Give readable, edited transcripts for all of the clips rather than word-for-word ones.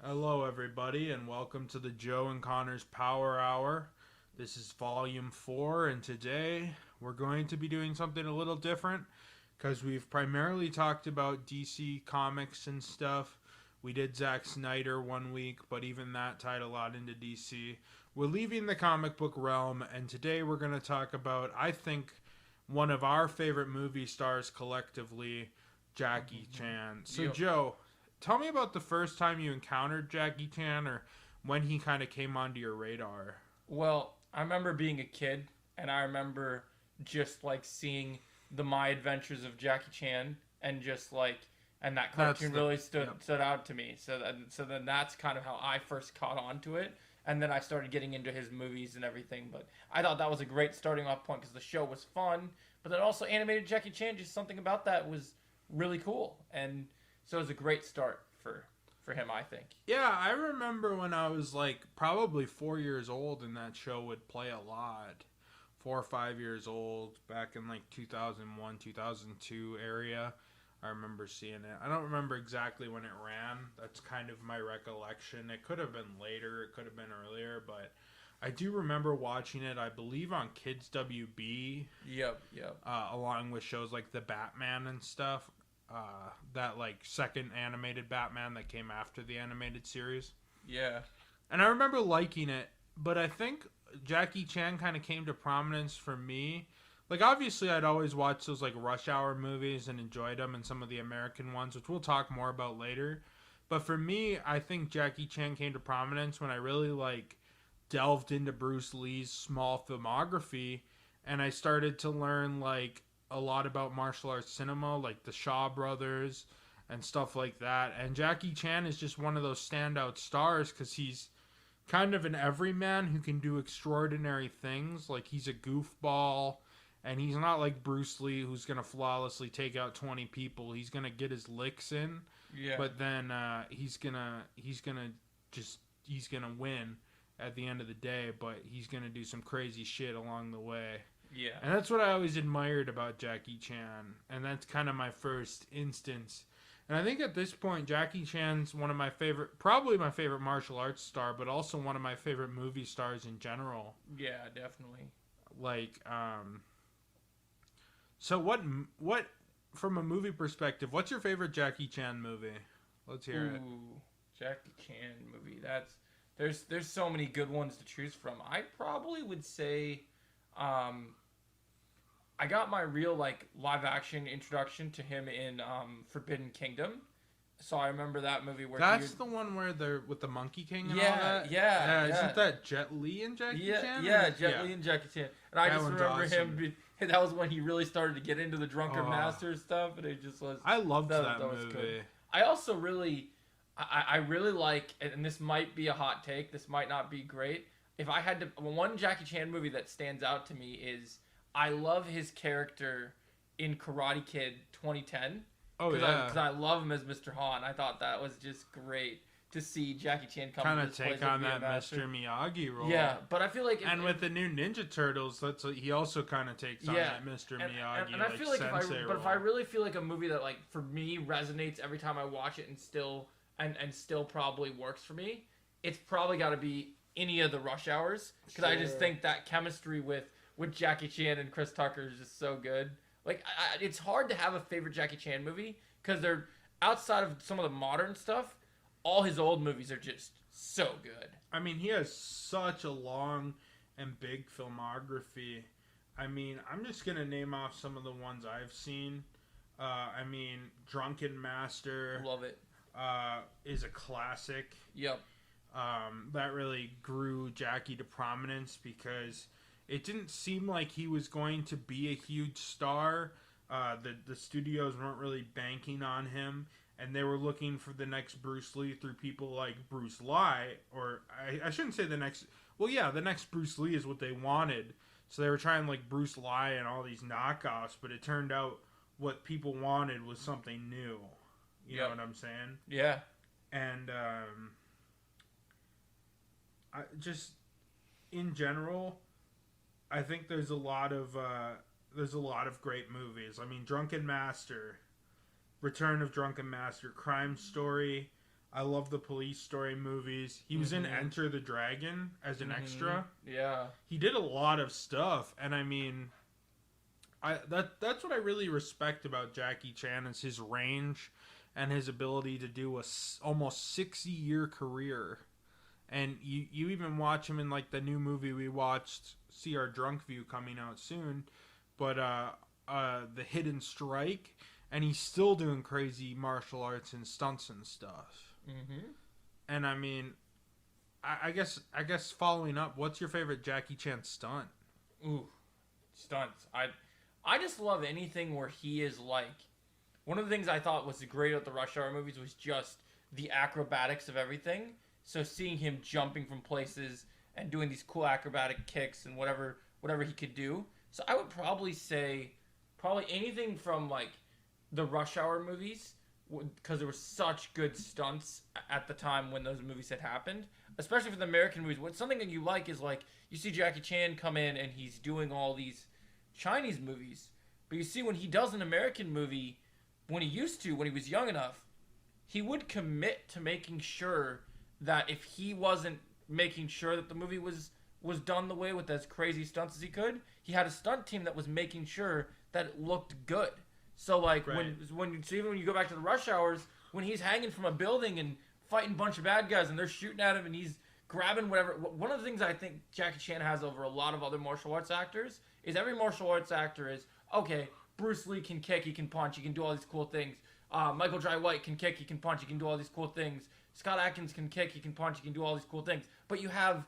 Hello, everybody, and welcome to the Joe and Connor's Power Hour. This is Volume 4, and today we're going to be doing something a little different because we've primarily talked about DC Comics and stuff. We did Zack Snyder one week, but even that tied a lot into DC. We're leaving the comic book realm, and today we're going to talk about, I think, one of our favorite movie stars collectively, Jackie Chan. So, Yep. Joe, tell me about the first time you encountered Jackie Chan or when he kind of came onto your radar. Well, I remember being a kid, and I remember just like seeing the My Adventures of Jackie Chan, and just like, and that That's cartoon the really stood yep. stood out to me. So then that's kind of how I first caught on to it, and then I started getting into his movies and everything. But I thought that was a great starting off point because the show was fun, but then also animated Jackie Chan, just something about that was really cool, and so it was a great start for him, I think. Yeah, I remember when I was like probably 4 years old and that show would play a lot. 4 or 5 years old back in like 2001, 2002 area. I remember seeing it. I don't remember exactly when it ran. That's kind of my recollection. It could have been later, it could have been earlier, but I do remember watching it, I believe, on Kids WB, Yep. along with shows like The Batman and stuff. That like second animated Batman that came after the animated series. Yeah. And I remember liking it, but I think Jackie Chan kind of came to prominence for me. Like, obviously, I'd always watch those, like, Rush Hour movies and enjoyed them and some of the American ones, which we'll talk more about later. But for me, I think Jackie Chan came to prominence when I really, like, delved into Bruce Lee's small filmography and I started to learn, like, a lot about martial arts cinema, like the Shaw Brothers and stuff like that. And Jackie Chan is just one of those standout stars because he's kind of an everyman who can do extraordinary things. Like he's a goofball, and he's not like Bruce Lee who's gonna flawlessly take out 20 people. He's gonna get his licks in, Yeah. but then he's gonna win at the end of the day. But he's gonna do some crazy shit along the way. Yeah. And that's what I always admired about Jackie Chan. And that's kind of my first instance. And I think at this point, Jackie Chan's one of my favorite, probably my favorite martial arts star, but also one of my favorite movie stars in general. Yeah, definitely. Like, so what, from a movie perspective, what's your favorite Jackie Chan movie? Let's hear it. Ooh, Jackie Chan movie. There's so many good ones to choose from. I probably would say, um, I got my real like live action introduction to him in Forbidden Kingdom. So I remember that movie where That's the one where they're with the Monkey King and all yeah, that? yeah, yeah. Isn't that Jet Li and Jackie Yeah, Chan? yeah, Jet Li and Jackie Chan. And I That just one's remember awesome. that was when he really started to get into the Drunken Oh. Master stuff, and it just was. I loved that was movie. good. I also really, I really like, and this might be a hot take. This might not be great. If I had to, one Jackie Chan movie that stands out to me is I love his character in Karate Kid 2010. Oh, Because I love him as Mr. Han. I thought that was just great to see Jackie Chan come kind to of this place take and on be a that master. Mr. Miyagi role. Yeah, but I feel like And with the new Ninja Turtles, he also kind of takes on Yeah, that Mr. and, Miyagi and I feel like sensei if role. I really feel like a movie that like for me resonates every time I watch it and still probably works for me, it's probably got to be any of the Rush Hours because I just Sure. think that chemistry with Jackie Chan and Chris Tucker is just so good. Like it's hard to have a favorite Jackie Chan movie because they're outside of some of the modern stuff. All his old movies are just so good. I mean, he has such a long and big filmography. I mean, I'm just gonna name off some of the ones I've seen. I mean, Drunken Master Love it. is a classic. Yep. That really grew Jackie to prominence because it didn't seem like he was going to be a huge star. The studios weren't really banking on him, and they were looking for the next Bruce Lee through people like Bruce Lee, or I shouldn't say the next. Well, yeah, the next Bruce Lee is what they wanted. So they were trying like Bruce Lee and all these knockoffs, but it turned out what people wanted was something new. You know Yep. what I'm saying? Yeah. And I just in general, I think there's a lot of great movies. I mean, Drunken Master, Return of Drunken Master, Crime Story, I love the Police Story movies. He was in Enter the Dragon as an extra. Yeah. He did a lot of stuff, and I mean, that's what I really respect about Jackie Chan is his range and his ability to do almost 60-year career. And you even watch him in like the new movie we watched, See Our Drunk View, coming out soon, but The Hidden Strike, and he's still doing crazy martial arts and stunts and stuff. And I mean, I guess following up, what's your favorite Jackie Chan stunt? Ooh, stunts. I just love anything where he is like. One of the things I thought was great about the Rush Hour movies was just the acrobatics of everything. So seeing him jumping from places and doing these cool acrobatic kicks and whatever he could do. So I would probably say anything from like the Rush Hour movies, because there were such good stunts at the time when those movies had happened. Especially for the American movies. Something that you like is like you see Jackie Chan come in and he's doing all these Chinese movies, but you see when he does an American movie, when he was young enough, he would commit to making sure that if he wasn't making sure that the movie was done the way with as crazy stunts as he could, he had a stunt team that was making sure that it looked good. So like when you go back to the Rush Hours, when he's hanging from a building and fighting a bunch of bad guys and they're shooting at him and he's grabbing whatever. One of the things I think Jackie Chan has over a lot of other martial arts actors is every martial arts actor is, okay, Bruce Lee can kick, he can punch, he can do all these cool things. Michael Jai White can kick, he can punch, he can do all these cool things. Scott Adkins can kick, he can punch, he can do all these cool things. But you have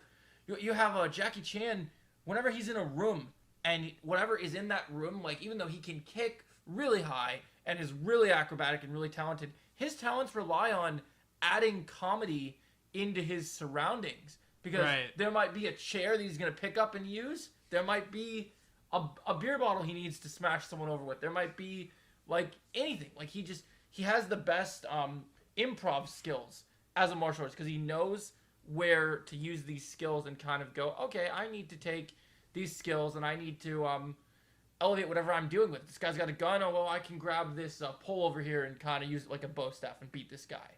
Jackie Chan, whenever he's in a room and whatever is in that room, like even though he can kick really high and is really acrobatic and really talented, his talents rely on adding comedy into his surroundings. Because there might be a chair that he's going to pick up and use. There might be a beer bottle he needs to smash someone over with. There might be like anything. Like he has the best improv skills as a martial artist because he knows where to use these skills and kind of go, okay, I need to take these skills and I need to elevate whatever I'm doing with it. This guy's got a gun. Oh, well, I can grab this pole over here and kind of use it like a bow staff and beat this guy.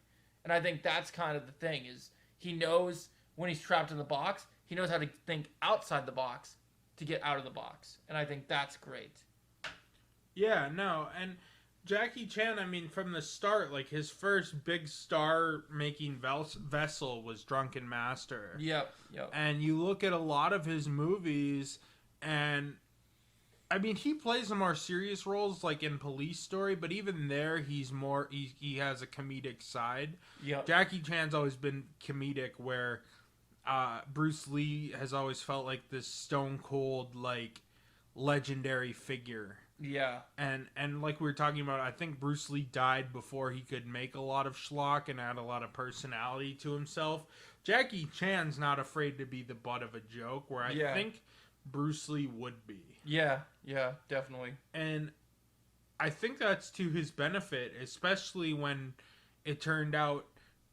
And I think that's kind of the thing is he knows when he's trapped in the box, he knows how to think outside the box to get out of the box. And I think that's great. Yeah, no, and Jackie Chan, I mean, from the start, like his first big star-making vessel was Drunken Master. Yep. And you look at a lot of his movies, and I mean, he plays the more serious roles, like in Police Story, but even there, he has a comedic side. Yep. Jackie Chan's always been comedic, where Bruce Lee has always felt like this stone cold, like legendary figure. Yeah. And like we were talking about, I think Bruce Lee died before he could make a lot of schlock and add a lot of personality to himself. Jackie Chan's not afraid to be the butt of a joke, where I think Bruce Lee would be. Yeah, definitely. And I think that's to his benefit, especially when it turned out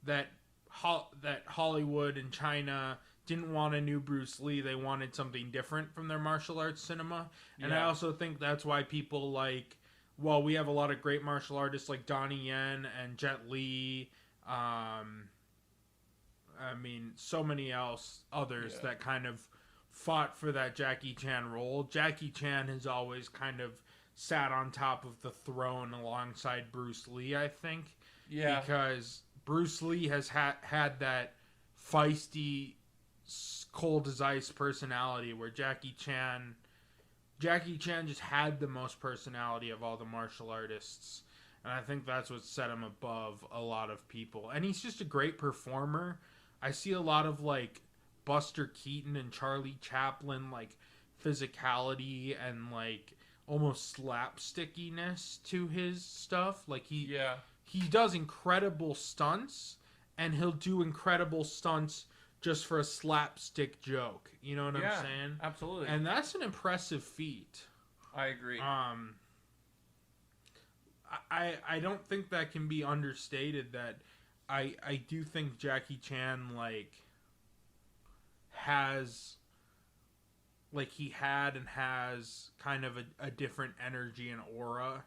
that Hollywood and China didn't want a new Bruce Lee. They wanted something different from their martial arts cinema. And I also think that's why people like, well, we have a lot of great martial artists like Donnie Yen and Jet Li. I mean, so many others that kind of fought for that Jackie Chan role. Jackie Chan has always kind of sat on top of the throne alongside Bruce Lee, I think. Yeah. Because Bruce Lee has had that feisty, cold as ice personality, where Jackie Chan just had the most personality of all the martial artists, and I think that's what set him above a lot of people. And he's just a great performer. I see a lot of like Buster Keaton and Charlie Chaplin like physicality and like almost slapstickiness to his stuff. Like he does incredible stunts, and he'll do incredible stunts just for a slapstick joke. You know what I'm saying? Absolutely. And that's an impressive feat. I agree. I don't think that can be understated, that I do think Jackie Chan like has, like, he had and has kind of a different energy and aura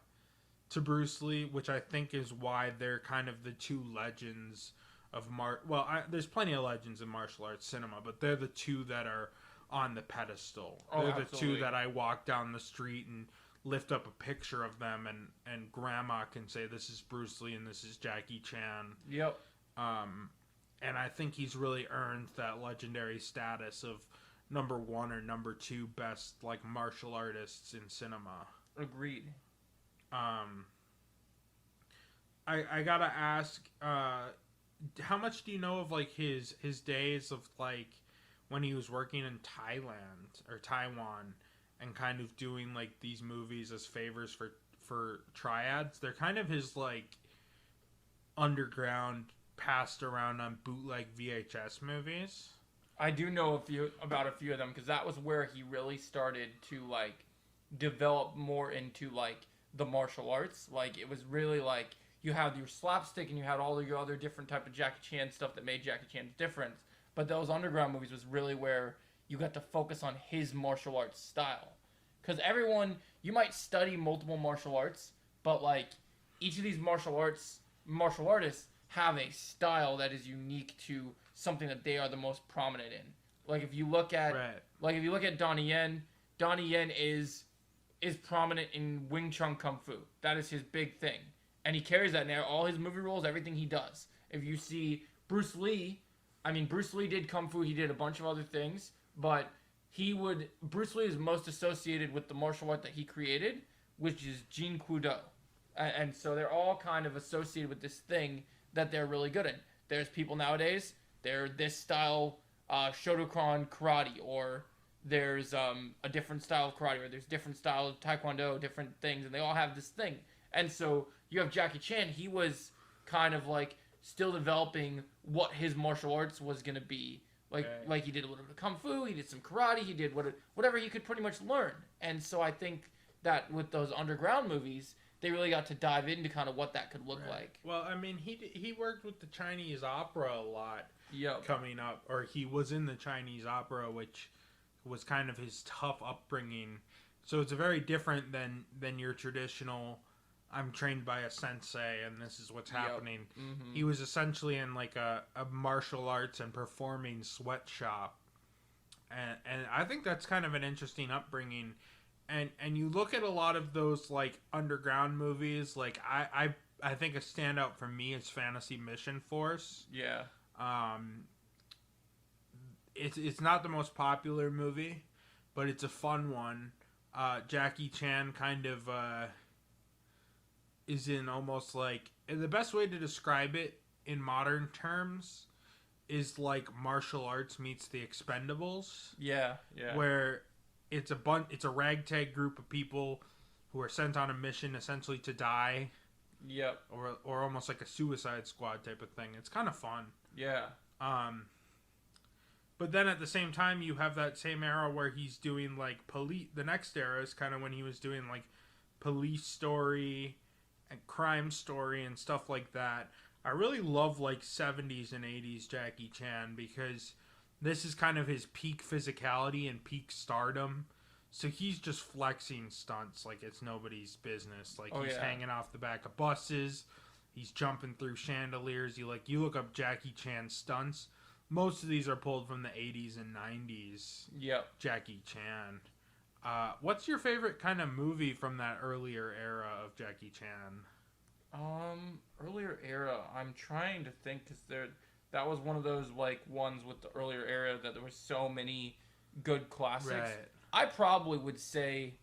to Bruce Lee, which I think is why they're kind of the two legends there's plenty of legends in martial arts cinema, but they're the two that are on the pedestal. Oh, They're the absolutely. two that I walk down the street and lift up a picture of them, and grandma can say this is Bruce Lee and this is Jackie Chan. Yep. And I think he's really earned that legendary status of number one or number two best like martial artists in cinema. Agreed. I gotta ask, how much do you know of like his days of like when he was working in Thailand or Taiwan and kind of doing like these movies as favors for triads? They're kind of his like underground, passed around on bootleg VHS movies. I do know about a few of them because that was where he really started to like develop more into like the martial arts. Like it was really like you had your slapstick and you had all of your other different type of Jackie Chan stuff that made Jackie Chan different. But those underground movies was really where you got to focus on his martial arts style. Because you might study multiple martial arts, but like each of these martial artists have a style that is unique to something that they are the most prominent in. Like if you look at Donnie Yen is prominent in Wing Chun Kung Fu. That is his big thing. And he carries that in all his movie roles, everything he does. If you see Bruce Lee did Kung Fu, he did a bunch of other things, but Bruce Lee is most associated with the martial art that he created, which is Jeet Kune Do. And so they're all kind of associated with this thing that they're really good in. There's people nowadays, they're this style Shotokan karate, or there's a different style of karate, or there's different style of taekwondo, different things, and they all have this thing. And so you have Jackie Chan, he was kind of like still developing what his martial arts was going to be. Like he did a little bit of kung fu, he did some karate, he did whatever he could pretty much learn. And so I think that with those underground movies, they really got to dive into kind of what that could look like. Well, I mean, he worked with the Chinese opera a lot. Yep. Coming up, or he was in the Chinese opera, which was kind of his tough upbringing. So it's very different than your traditional, I'm trained by a sensei and this is what's happening. Yep. Mm-hmm. He was essentially in like a martial arts and performing sweatshop. And I think that's kind of an interesting upbringing. And you look at a lot of those like underground movies, like I think a standout for me is Fantasy Mission Force. Yeah. It's not the most popular movie, but it's a fun one. Jackie Chan kind of is in almost like, the best way to describe it in modern terms is like martial arts meets The Expendables. Yeah. Where it's a ragtag group of people who are sent on a mission essentially to die. Yep. Or almost like a Suicide Squad type of thing. It's kind of fun. Yeah. But then at the same time, you have that same era where he's doing like police. The next era is kind of when he was doing like Police Story and Crime Story and stuff like that. I really love like 70s and 80s Jackie Chan because this is kind of his peak physicality and peak stardom. So he's just flexing stunts like it's nobody's business. Like he's hanging off the back of buses. He's jumping through chandeliers. You look up Jackie Chan stunts. Most of these are pulled from the 80s and 90s. Yep. Jackie Chan. What's your favorite kind of movie from that earlier era of Jackie Chan? Earlier era. I'm trying to think because that was one of those like ones with the earlier era that there were so many good classics. Right. I probably would say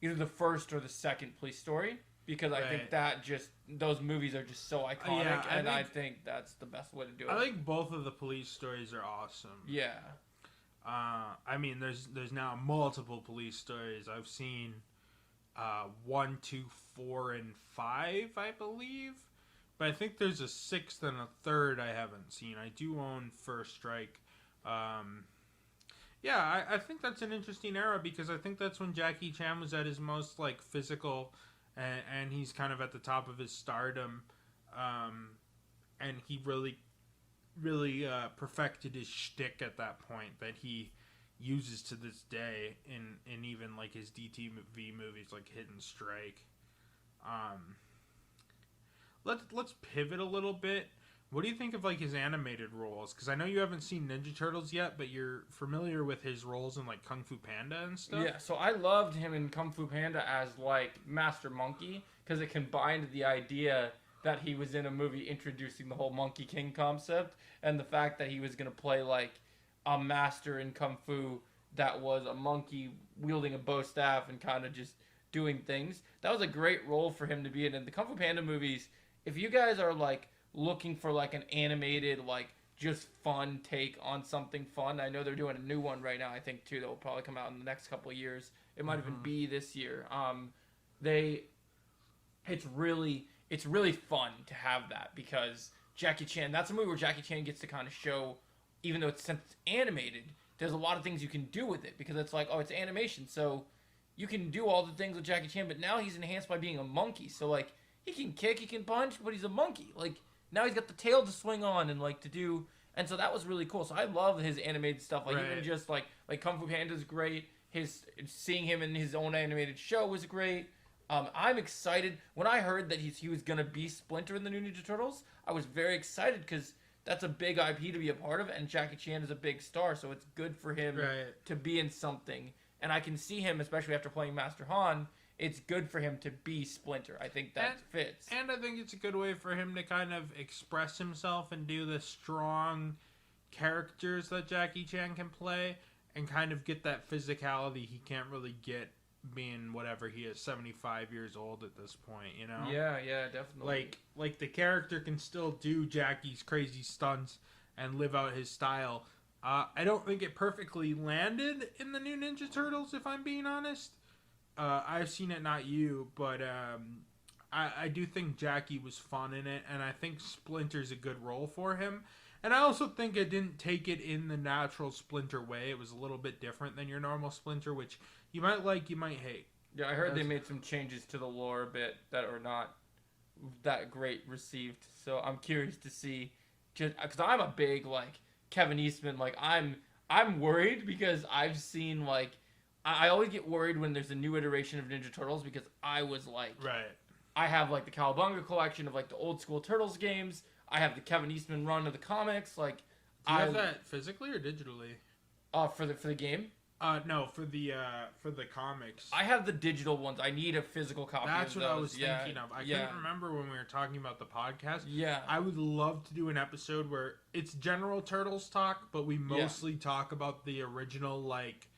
either the first or the second Police Story. Because I think that those movies are just so iconic, I think that's the best way to do it. I think both of the Police Stories are awesome. Yeah. I mean, there's now multiple Police Stories. I've seen 1, 2, 4, and 5, I believe. But I think there's a 6th and a 3rd I haven't seen. I do own First Strike. Yeah, I think that's an interesting era because I think that's when Jackie Chan was at his most like physical. And he's kind of at the top of his stardom, and he really perfected his shtick at that point that he uses to this day in even like his DTV movies like Hit and Strike. Let's pivot a little bit. What do you think of like his animated roles? Because I know you haven't seen Ninja Turtles yet, but you're familiar with his roles in like Kung Fu Panda and stuff. Yeah, so I loved him in Kung Fu Panda as like Master Monkey because it combined the idea that he was in a movie introducing the whole Monkey King concept and the fact that he was gonna play like a master in Kung Fu that was a monkey wielding a bow staff and kind of just doing things. That was a great role for him to be in. And the Kung Fu Panda movies, if you guys are like looking for like an animated like just fun take on something fun. I know they're doing a new one right now, I think too, that will probably come out in the next couple of years. It might even be this year. They it's really fun to have that because Jackie Chan, that's a movie where Jackie Chan gets to kind of show, even though since it's animated, there's a lot of things you can do with it because it's like, oh, it's animation, so you can do all the things with Jackie Chan, but now he's enhanced by being a monkey. So like he can kick, he can punch, but he's a monkey. Like now he's got the tail to swing on and like to do, and so that was really cool. So I love his animated stuff. Like even just like Kung Fu Panda's great. His seeing him in his own animated show was great. I'm excited when I heard that he was gonna be Splinter in the new Ninja Turtles. I was very excited because that's a big IP to be a part of, and Jackie Chan is a big star, so it's good for him to be in something. And I can see him, especially after playing Master Han. It's good for him to be Splinter. I think that fits. And I think it's a good way for him to kind of express himself and do the strong characters that Jackie Chan can play and kind of get that physicality he can't really get being whatever he is, 75 years old at this point, you know? Yeah, definitely. Like the character can still do Jackie's crazy stunts and live out his style. I don't think it perfectly landed in the new Ninja Turtles, if I'm being honest. I've seen it, not you, but I do think Jackie was fun in it, and I think Splinter's a good role for him. And I also think it didn't take it in the natural Splinter way. It was a little bit different than your normal Splinter, which you might like, you might hate. Yeah, I heard they made some changes to the lore a bit that are not that great received. So I'm curious to see, just because I'm a big like Kevin Eastman. Like I'm worried because I've seen like I always get worried when there's a new iteration of Ninja Turtles because I was like I have like the Cowabunga collection of like the old school Turtles games. I have the Kevin Eastman run of the comics. Like, do you have that physically or digitally? For the game. No, for the comics. I have the digital ones. I need a physical copy. That's of what those. I was thinking of. I couldn't remember when we were talking about the podcast. Yeah. I would love to do an episode where it's general Turtles talk, but we mostly talk about the original like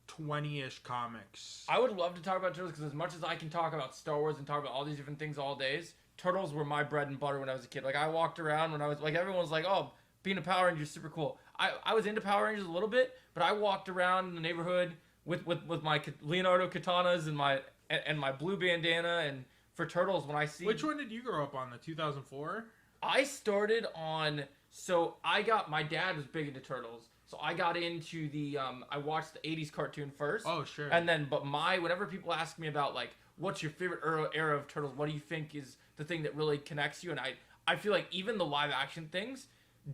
20-ish comics. I would love to talk about Turtles because as much as I can talk about Star Wars and talk about all these different things all days, Turtles were my bread and butter when I was a kid. Like I walked around when I was like everyone was like, "Oh, being a Power Ranger is super cool." I was into Power Rangers a little bit, but I walked around in the neighborhood with my Leonardo katanas and my blue bandana. And for Turtles, when I see which one did you grow up on? The 2004? I started on. So my dad was big into Turtles, so I got into the I watched the 80s cartoon first. Oh sure. And then whenever people ask me about like what's your favorite era of Turtles, what do you think is the thing that really connects you? And I feel like even the live action things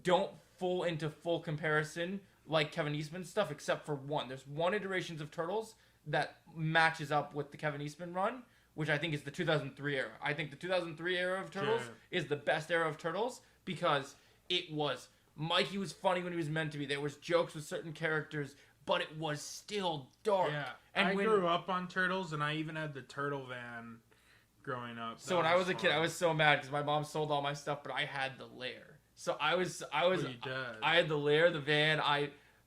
don't fall into full comparison like Kevin Eastman stuff, except for one. There's one iterations of Turtles that matches up with the Kevin Eastman run, which I think is the 2003 era. I think the 2003 era of Turtles is the best era of Turtles because it was Mikey was funny when he was meant to be. There was jokes with certain characters, but it was still dark. Yeah, and I grew up on Turtles, and I even had the Turtle Van growing up. So when I was a kid, I was so mad because my mom sold all my stuff, but I had the lair. So I had the lair, the van.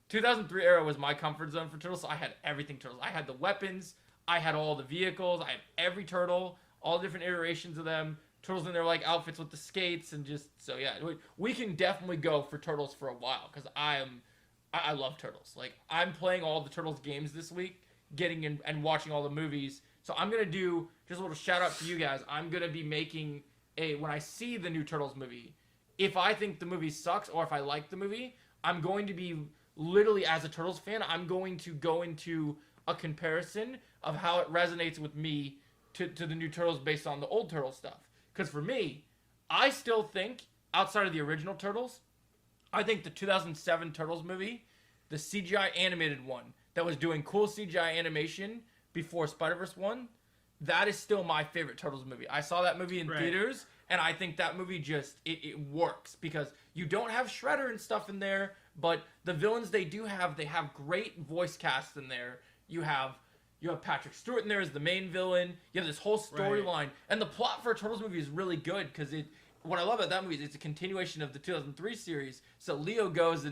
2003 era was my comfort zone for Turtles. So I had everything Turtles. I had the weapons. I had all the vehicles. I had every turtle, all different iterations of them. Turtles in their like outfits with the skates and just so yeah. We can definitely go for Turtles for a while because I love Turtles. Like I'm playing all the Turtles games this week, getting in and watching all the movies. So I'm gonna do just a little shout out to you guys. I'm gonna be making when I see the new Turtles movie. If I think the movie sucks or if I like the movie, I'm going to be literally as a Turtles fan, I'm going to go into a comparison of how it resonates with me to the new Turtles based on the old Turtle stuff. Because for me, I still think, outside of the original Turtles, I think the 2007 Turtles movie, the CGI animated one that was doing cool CGI animation before Spider-Verse 1, that is still my favorite Turtles movie. I saw that movie in theaters, And I think that movie just it works because you don't have Shredder and stuff in there, but the villains they have great voice casts in there. You have Patrick Stewart in there as the main villain. You have this whole storyline, Right. and the plot for a Turtles movie is really good because what I love about that movie is it's a continuation of the 2003 series. So Leo goes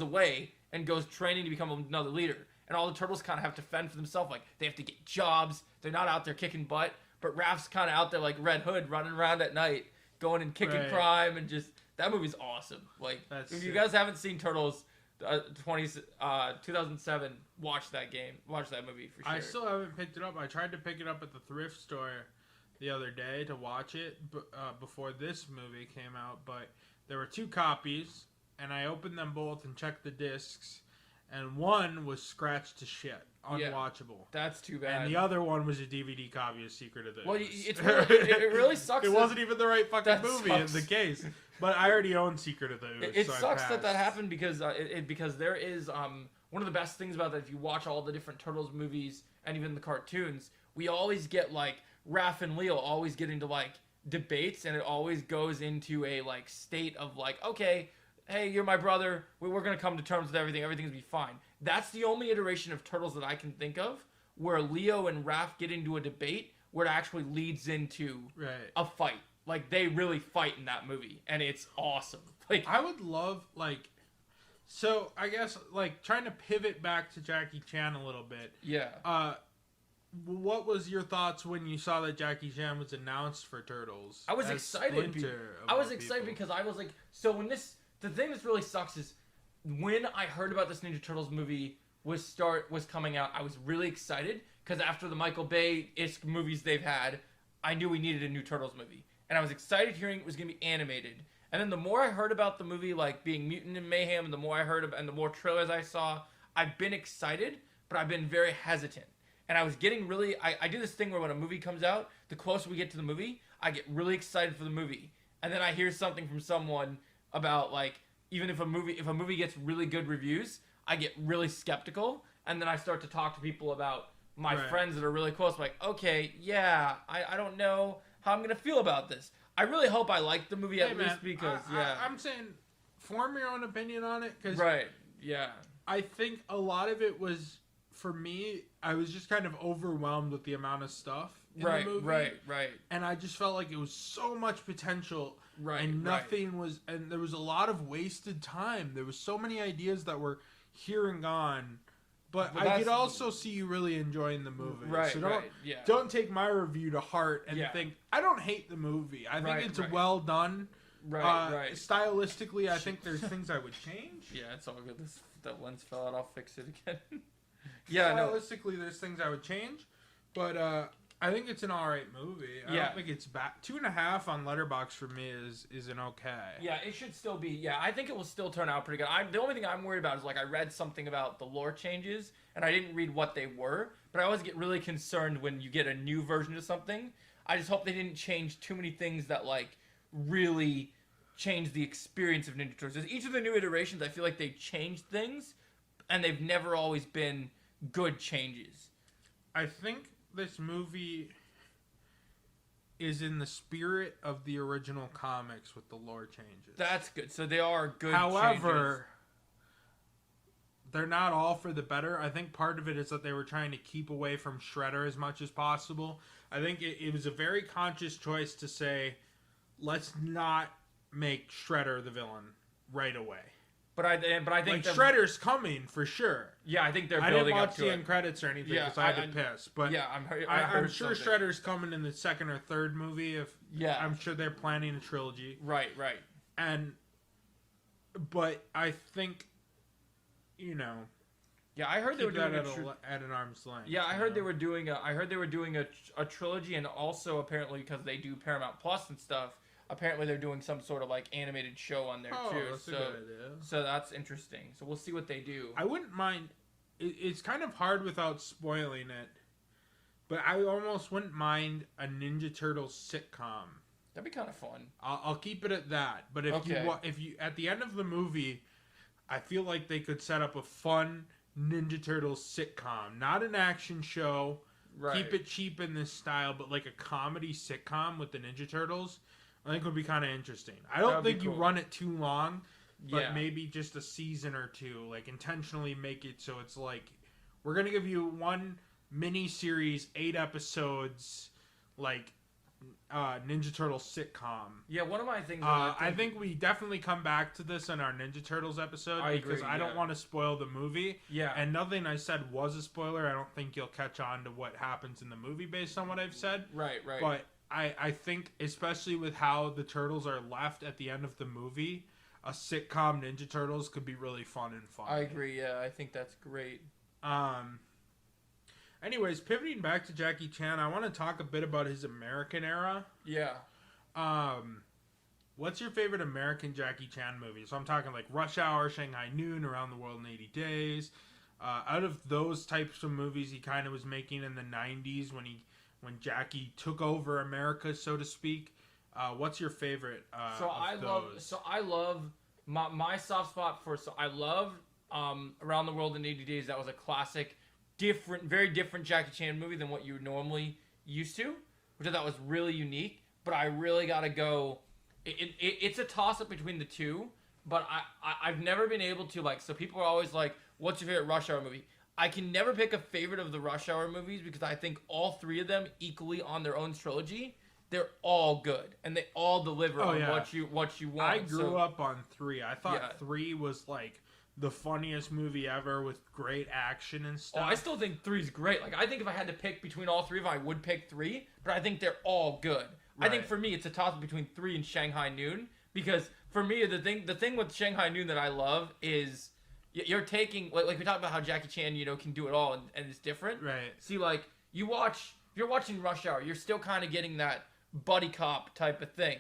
away and goes training to become another leader, and all the turtles kind of have to fend for themselves. Like they have to get jobs. They're not out there kicking butt. But Raph's kind of out there like Red Hood, running around at night, going and kicking Right. crime, and just that movie's awesome. Like That's if you sick. guys haven't seen Turtles, 2007, watch that movie for sure. I still haven't picked it up. I tried to pick it up at the thrift store the other day to watch it before this movie came out, but there were 2 copies, and I opened them both and checked the discs, and one was scratched to shit, unwatchable. That's too bad. And the other one was a DVD copy of Secret of the Well, Ooze. it really sucks. It wasn't even the right fucking That movie sucks. in the case. But I already own Secret of the Ooze. It so I sucks that passed. happened because because there is one of the best things about that. If you watch all the different Turtles movies and even the cartoons, we always get like Raph and Leo always get into like debates, and it always goes into a like state of like, okay, hey, you're my brother. We're gonna come to terms with everything. Everything's gonna be fine. That's the only iteration of Turtles that I can think of where Leo and Raph get into a debate where it actually leads into Right. a fight. Like they really fight in that movie, and it's awesome. Like I would love, like, so I guess, like, trying to pivot back to Jackie Chan a little bit. yeah. What was your thoughts when you saw that Jackie Chan was announced for Turtles? I was as excited. Splinter, of I was all excited people? because I was like, so when the thing that really sucks is when I heard about this Ninja Turtles movie was coming out, I was really excited because after the Michael Bay-ish movies they've had, I knew we needed a new Turtles movie, and I was excited hearing it was going to be animated. And then the more I heard about the movie like being Mutant and Mayhem, and the more I heard about, and the more trailers I saw, I've been excited, but I've been very hesitant. And I was getting really, I do this thing where when a movie comes out, the closer we get to the movie, I get really excited for the movie. And then I hear something from someone about like, even if a movie gets really good reviews, I get really skeptical. And then I start to talk to people about my Right. friends that are really close. Like, okay, yeah, I don't know how I'm going to feel about this. I really hope I like the movie Hey, at man, least because, yeah. I'm saying, form your own opinion on it, because Right, yeah. I think a lot of it was, for me, I was just kind of overwhelmed with the amount of stuff in Right, the movie. right. And I just felt like it was so much potential, Right, and right. nothing was, and there was a lot of wasted time. There was so many ideas that were here and gone, but Well, I that's- could also see you really enjoying the movie. Right, so don't right, yeah. don't take my review to heart and Yeah. think I don't hate the movie. I think Right, it's right. well done. Right. Stylistically, I think there's things I would change. Yeah, it's all good. That lens fell out. I'll fix it again. Yeah, no. Stylistically, there's things I would change, but I think it's an alright movie. I Yeah. don't think it's bad. 2.5 on Letterboxd for me is an okay. Yeah, it should still be. Yeah, I think it will still turn out pretty good. The only thing I'm worried about is like I read something about the lore changes, and I didn't read what they were. But I always get really concerned when you get a new version of something. I just hope they didn't change too many things that like really change the experience of Ninja Turtles. 'Cause each of the new iterations, I feel like they've changed things, and they've never always been good changes. I think this movie is in the spirit of the original comics with the lore changes. That's good. So they are good. However, they're not all for the better. I think part of it is that they were trying to keep away from Shredder as much as possible. I think it was a very conscious choice to say, let's not make Shredder the villain right away. But I think Like, that- Shredder's coming for sure. Yeah, I think they're I didn't building up watch to the it. end credits or anything Yeah, because I had to piss. But yeah, I I'm heard sure something. Shredder's coming in the second or third movie. Yeah. I'm sure they're planning a trilogy. Right. But I think, Yeah, I heard they were keep that doing at an arm's length. Yeah, I you heard know? they were doing a trilogy, and also apparently because they do Paramount Plus and stuff, apparently they're doing some sort of like animated show on there Oh, too. that's a So good idea. so that's interesting. So we'll see what they do. I wouldn't mind. It's kind of hard without spoiling it, but I almost wouldn't mind a Ninja Turtles sitcom. That'd be kind of fun. I'll keep it at that. But Okay. if you at the end of the movie, I feel like they could set up a fun Ninja Turtles sitcom, not an action show. Right. Keep it cheap in this style, but like a comedy sitcom with the Ninja Turtles. I think would be kind of interesting. I don't That'd be think you cool. run it too long, but Yeah. maybe just a season or two, like intentionally make it so it's like we're gonna give you one mini series, 8 episodes, like Ninja Turtle sitcom. Yeah, one of my things. I think we definitely come back to this in our Ninja Turtles episode I because agree, I don't yeah. want to spoil the movie. Yeah. And nothing I said was a spoiler. I don't think you'll catch on to what happens in the movie based on what I've said. Right. But I think, especially with how the Turtles are left at the end of the movie, a sitcom Ninja Turtles could be really fun and fun. I agree. Yeah, I think that's great. Anyways, pivoting back to Jackie Chan, I want to talk a bit about his American era. Yeah. What's your favorite American Jackie Chan movie? So I'm talking like Rush Hour, Shanghai Noon, Around the World in 80 Days. Out of those types of movies he kind of was making in the 90s when Jackie took over America, so to speak. What's your favorite of those? I love my soft spot for I love Around the World in 80 Days. That was a classic, very different Jackie Chan movie than what you normally used to, which I thought was really unique. But I really gotta go. It's a toss up between the two. But I've never been able to so people are always like, "What's your favorite Rush Hour movie?" I can never pick a favorite of the Rush Hour movies because I think all three of them equally on their own trilogy. They're all good and they all deliver on what you want. I grew up on 3. I thought 3 was like the funniest movie ever with great action and stuff. Oh, I still think 3's great. I think if I had to pick between all three of them, I would pick 3. But I think they're all good. Right. I think for me, it's a toss between 3 and Shanghai Noon because for me, the thing with Shanghai Noon that I love is you're taking like we talked about how Jackie Chan can do it all and it's different. Right. See, if you're watching Rush Hour, you're still kind of getting that buddy cop type of thing.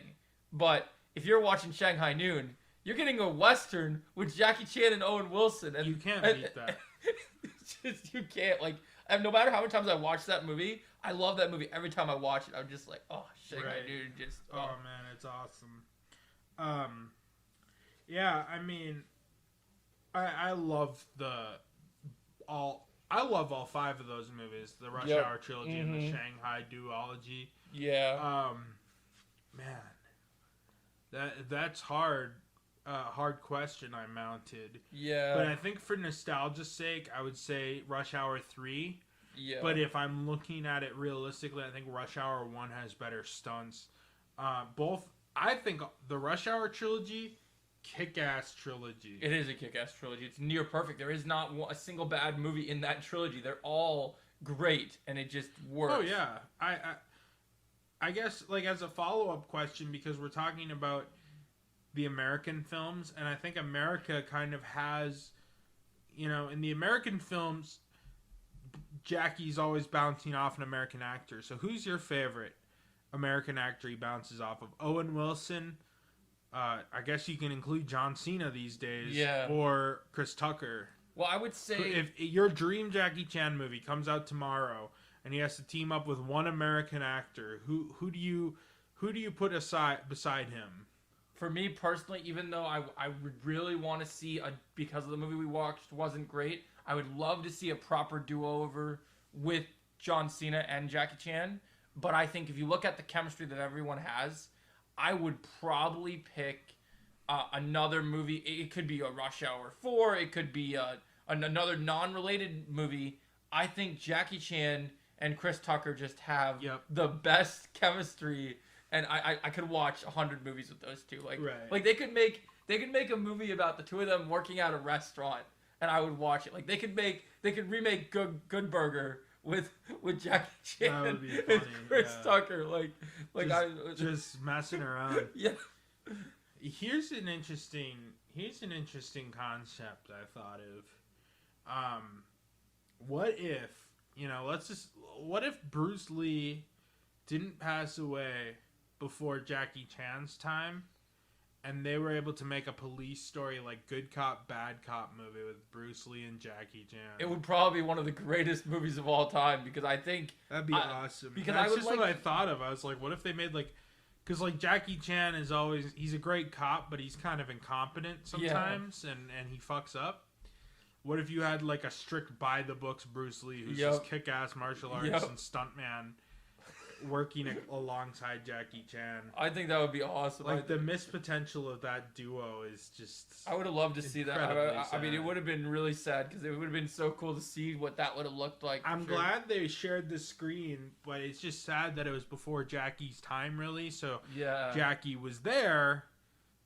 But if you're watching Shanghai Noon, you're getting a Western with Jackie Chan and Owen Wilson. And you can't beat that. You can't. And no matter how many times I watch that movie, I love that movie. Every time I watch it, I'm just like, oh, Shanghai Noon just... Oh, man, it's awesome. Yeah, I mean, I love all 5 of those movies, the Rush Hour trilogy and the Shanghai duology. Yeah. Man, that's hard. Hard question I mounted. Yeah. But I think for nostalgia's sake, I would say Rush Hour 3. Yeah. But if I'm looking at it realistically, I think Rush Hour 1 has better stunts. I think the Rush Hour trilogy, kick-ass trilogy. It is a kick-ass trilogy. It's near perfect. There is not a single bad movie in that trilogy. They're all great, and it just works. Oh, yeah. I guess, as a follow-up question, because we're talking about the American films, and I think America kind of has, in the American films, Jackie's always bouncing off an American actor. So who's your favorite American actor he bounces off of? Owen Wilson, I guess you can include John Cena these days, or Chris Tucker. Well, I would say... If your dream Jackie Chan movie comes out tomorrow, and he has to team up with one American actor, who do you put beside him? For me personally, even though I would really want to see because of the movie we watched wasn't great, I would love to see a proper do-over with John Cena and Jackie Chan. But I think if you look at the chemistry that everyone has, I would probably pick another movie. It could be a Rush Hour 4. It could be another non-related movie. I think Jackie Chan and Chris Tucker just have the best chemistry. And I could watch 100 movies with those two. They could make a movie about the two of them working at a restaurant, and I would watch it. They could remake Good Burger with Jackie Chan and Chris Tucker. Just messing around. Yeah. Here's an interesting concept I thought of. What if Bruce Lee didn't pass away before Jackie Chan's time, and they were able to make a police story like Good Cop, Bad Cop movie with Bruce Lee and Jackie Chan? It would probably be one of the greatest movies of all time because I think... That'd be awesome. Because that's just what I thought of. I was like, what if they made because Jackie Chan is he's a great cop, but he's kind of incompetent sometimes, and he fucks up. What if you had a strict by the books Bruce Lee who's just kick-ass martial arts and stuntman? working alongside Jackie Chan. I think that would be awesome. Like the missed potential of that duo is just. I would have loved to see that. I mean, it sad. would have been really sad because it would have been so cool to see what that would have looked like. I'm glad they shared the screen, but it's just sad that it was before Jackie's time, really. So yeah, Jackie was there,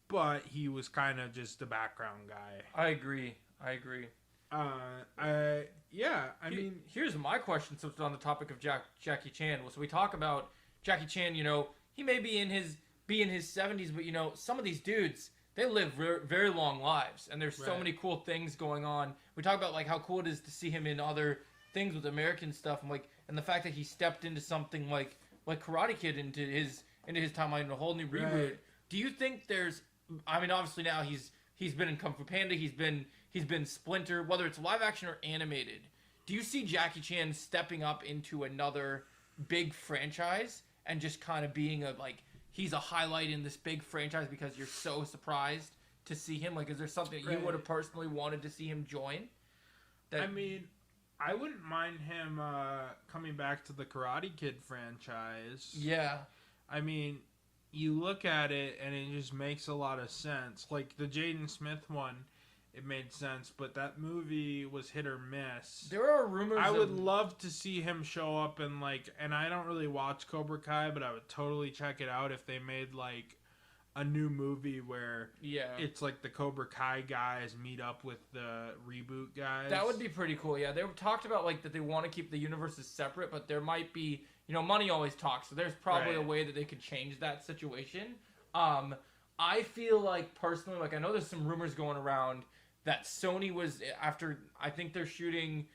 but he was kind of just a background guy. I agree. I mean, here's my question. Since we're on the topic of Jackie Chan, so we talk about Jackie Chan. You know, he may be in his 70s, but you know, some of these dudes, they live very long lives, and there's so many cool things going on. We talk about like how cool it is to see him in other things with American stuff, and the fact that he stepped into something like Karate Kid into his timeline in a whole new reboot. Right. Do you think there's? I mean, obviously now he's been in Kung Fu Panda. He's been Splinter, whether it's live action or animated. Do you see Jackie Chan stepping up into another big franchise and just kind of being he's a highlight in this big franchise because you're so surprised to see him? Like, is there something that you would have personally wanted to see him join? I mean, I wouldn't mind him coming back to the Karate Kid franchise. Yeah. I mean, you look at it and it just makes a lot of sense. Like the Jaden Smith one, it made sense, but that movie was hit or miss. There are rumors. I would love to see him show up and and I don't really watch Cobra Kai, but I would totally check it out if they made like a new movie where it's like the Cobra Kai guys meet up with the reboot guys. That would be pretty cool. Yeah, they talked about like that they want to keep the universes separate, but there might be, you know, money always talks, so there's probably a way that they could change that situation. I feel like personally, like I know there's some rumors going around that Sony was after. I think they're shooting.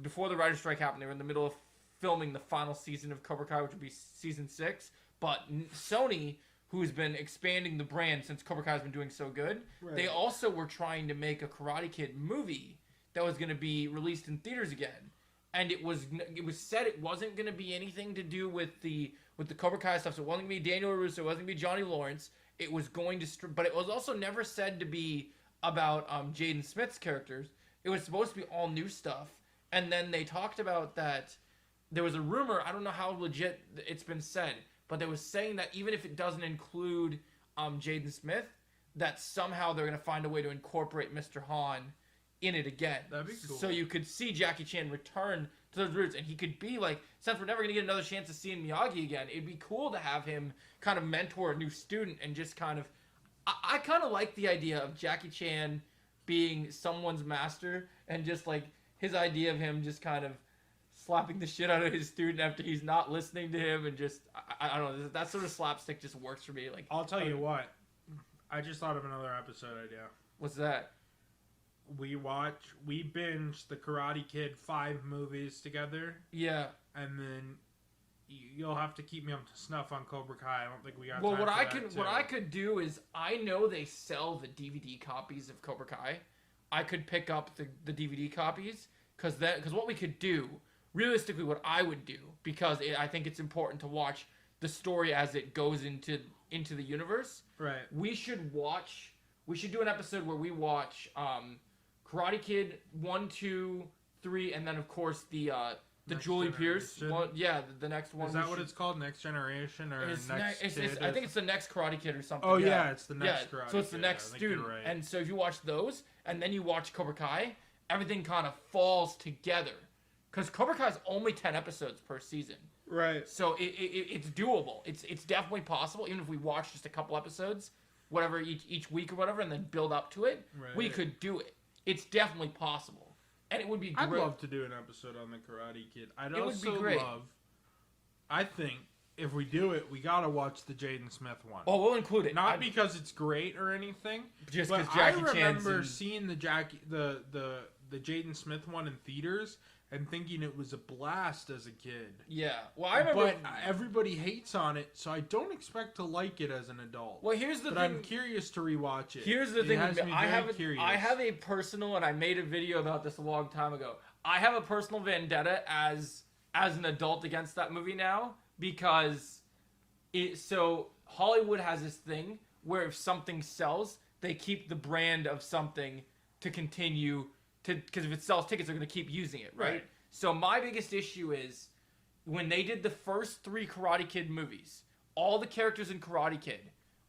Before the writer's strike happened, they were in the middle of filming the final season of Cobra Kai, which would be season 6. But Sony, who's been expanding the brand since Cobra Kai has been doing so good, they also were trying to make a Karate Kid movie that was going to be released in theaters again. And it was said it wasn't going to be anything to do with the Cobra Kai stuff. So it wasn't going to be Daniel LaRusso. It wasn't going to be Johnny Lawrence. It was going to, but it was also never said to be about Jaden Smith's characters. It was supposed to be all new stuff. And then they talked about that there was a rumor. I don't know how legit it's been said, but they was saying that even if it doesn't include Jaden Smith, that somehow they're going to find a way to incorporate Mr. Han in it again. That'd be cool. So you could see Jackie Chan return to those roots, and he could be like, since we're never going to get another chance to see Miyagi again, it'd be cool to have him kind of mentor a new student and just kind of, I kind of like the idea of Jackie Chan being someone's master and just like his idea of him just kind of slapping the shit out of his student after he's not listening to him, and just, I don't know, that sort of slapstick just works for me. Like, I'll tell you what, I just thought of another episode idea. What's that? We binge the Karate Kid 5 movies together. Yeah. And then you'll have to keep me up to snuff on Cobra Kai. I don't think we got Well, time what for that, what I could do is, I know they sell the DVD copies of Cobra Kai. I could pick up the DVD copies, because what we could do, realistically, what I would do, because I think it's important to watch the story as it goes into the universe. Right. We should do an episode where we watch Karate Kid 1, 2, 3, and then of course the Julie Pierce one. Yeah, the next one. Is that what it's called? Next Generation or Next Kid? I think it's the next Karate Kid or something. Oh yeah, it's the next Karate Kid. So it's the next student. Right. And so if you watch those and then you watch Cobra Kai, everything kind of falls together. Because Cobra Kai is only 10 episodes per season. Right. So it's doable. It's definitely possible. Even if we watch just a couple episodes, whatever, each week or whatever, and then build up to it, we could do it. It's definitely possible. And it would be great. I'd love to do an episode on the Karate Kid. It would be great. I think if we do it, we gotta watch the Jaden Smith one. Oh, we'll include it. Not because it's great or anything. Just but because Jackie Chan's. I remember seeing the Jaden Smith one in theaters and thinking it was a blast as a kid. Yeah. Well, I remember. But everybody hates on it, so I don't expect to like it as an adult. Well, here's the thing. I'm curious to rewatch it. Here's the thing. I have a personal, and I made a video about this a long time ago. I have a personal vendetta as an adult against that movie now, because so Hollywood has this thing where if something sells, they keep the brand of something to continue to, because if it sells tickets, they're going to keep using it, right? So my biggest issue is when they did the first 3 Karate Kid movies, all the characters in Karate Kid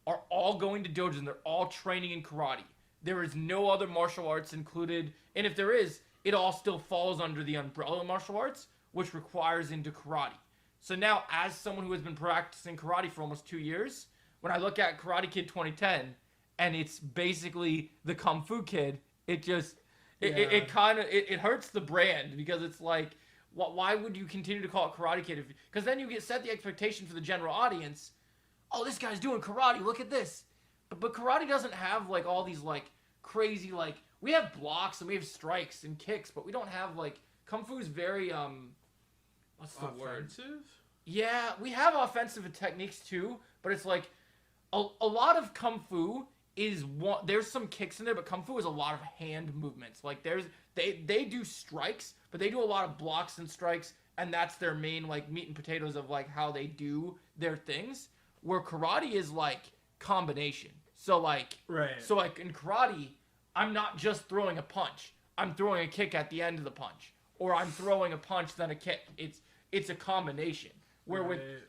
are all going to dojos and they're all training in karate. There is no other martial arts included, and if there is, it all still falls under the umbrella of martial arts, which requires into karate. So now, as someone who has been practicing karate for almost 2 years, when I look at Karate Kid 2010, and it's basically the Kung Fu Kid, it just, it kind of, it hurts the brand, because it's like, why would you continue to call it Karate Kid? Because then you set the expectation for the general audience, oh, this guy's doing karate, look at this. But karate doesn't have, like, all these, like, crazy, like, we have blocks and we have strikes and kicks, but we don't have, like, Kung Fu is very, what's the word? Offensive? Yeah, we have offensive techniques too, but it's like, a lot of Kung Fu is one, there's some kicks in there, but Kung Fu is a lot of hand movements. Like, they do strikes, but they do a lot of blocks and strikes, and that's their main, like, meat and potatoes of, like, how they do their things, where karate is, like, combination. So, like, in karate, I'm not just throwing a punch. I'm throwing a kick at the end of the punch. Or I'm throwing a punch, then a kick. It's a combination. Where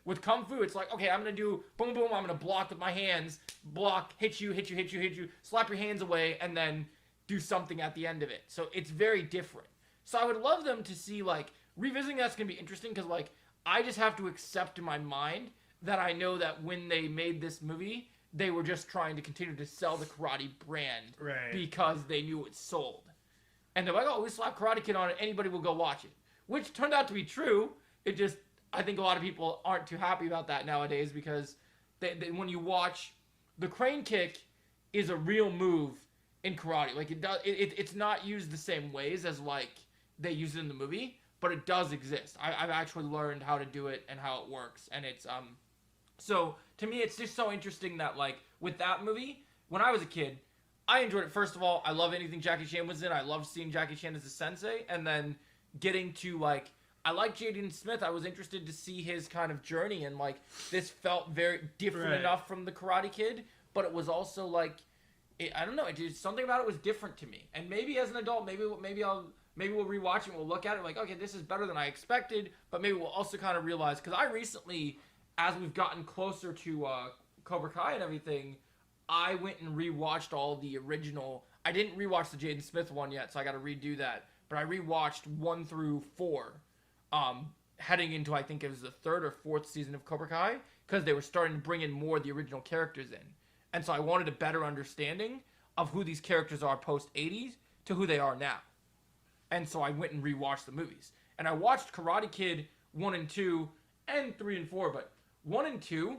with Kung Fu, it's like, okay, I'm going to do boom, boom, I'm going to block with my hands, block, hit you, slap your hands away, and then do something at the end of it. So it's very different. So I would love them to see, like, revisiting that's going to be interesting, because, like, I just have to accept in my mind that I know that when they made this movie, they were just trying to continue to sell the karate brand because they knew it sold. And they're like, oh, we slap Karate Kid on it, anybody will go watch it. Which turned out to be true. It just, I think a lot of people aren't too happy about that nowadays, because when you watch, the crane kick is a real move in karate. Like, it's not used the same ways as, like, they use it in the movie, but it does exist. I've actually learned how to do it and how it works, and it's, so, to me, it's just so interesting that, like, with that movie, when I was a kid, I enjoyed it. First of all, I love anything Jackie Chan was in. I loved seeing Jackie Chan as a sensei. And then getting to, like, I like Jaden Smith. I was interested to see his kind of journey. And, like, this felt very different enough from the Karate Kid. But it was also, like, I don't know. Something about it was different to me. And maybe as an adult, maybe we'll rewatch it and we'll look at it like, okay, this is better than I expected. But maybe we'll also kind of realize, because I recently, as we've gotten closer to Cobra Kai and everything, I went and rewatched all the original. I didn't rewatch the Jaden Smith one yet, so I got to redo that. But I rewatched 1 through 4, heading into, I think it was the 3rd or 4th season of Cobra Kai, because they were starting to bring in more of the original characters in. And so I wanted a better understanding of who these characters are post-80s to who they are now. And so I went and rewatched the movies. And I watched Karate Kid 1 and 2 and 3 and 4, but 1 and 2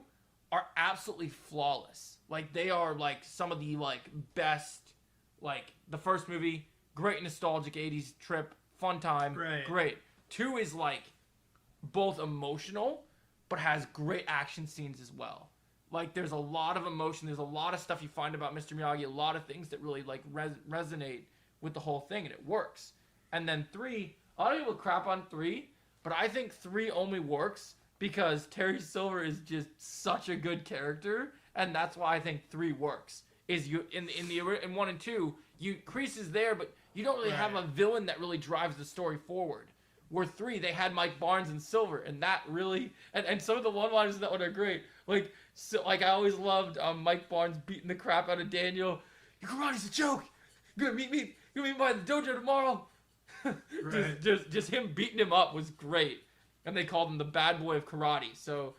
are absolutely flawless. Like, they are, like, some of the, like, best, like, the first movie, great nostalgic 80s trip, fun time, great. 2 is, like, both emotional, but has great action scenes as well. Like, there's a lot of emotion, there's a lot of stuff you find about Mr. Miyagi, a lot of things that really, like, resonate with the whole thing, and it works. And then 3, a lot of people crap on 3, but I think 3 only works because Terry Silver is just such a good character, and that's why I think 3 works. Is you in 1 and 2, Kreese is there, but you don't really have a villain that really drives the story forward. Where 3, they had Mike Barnes and Silver, and that really, and some of the one-liners in that one are great. Like, so, like, I always loved Mike Barnes beating the crap out of Daniel. Your karate's a joke. You're gonna meet me by the dojo tomorrow. just him beating him up was great. And they called him the bad boy of karate. So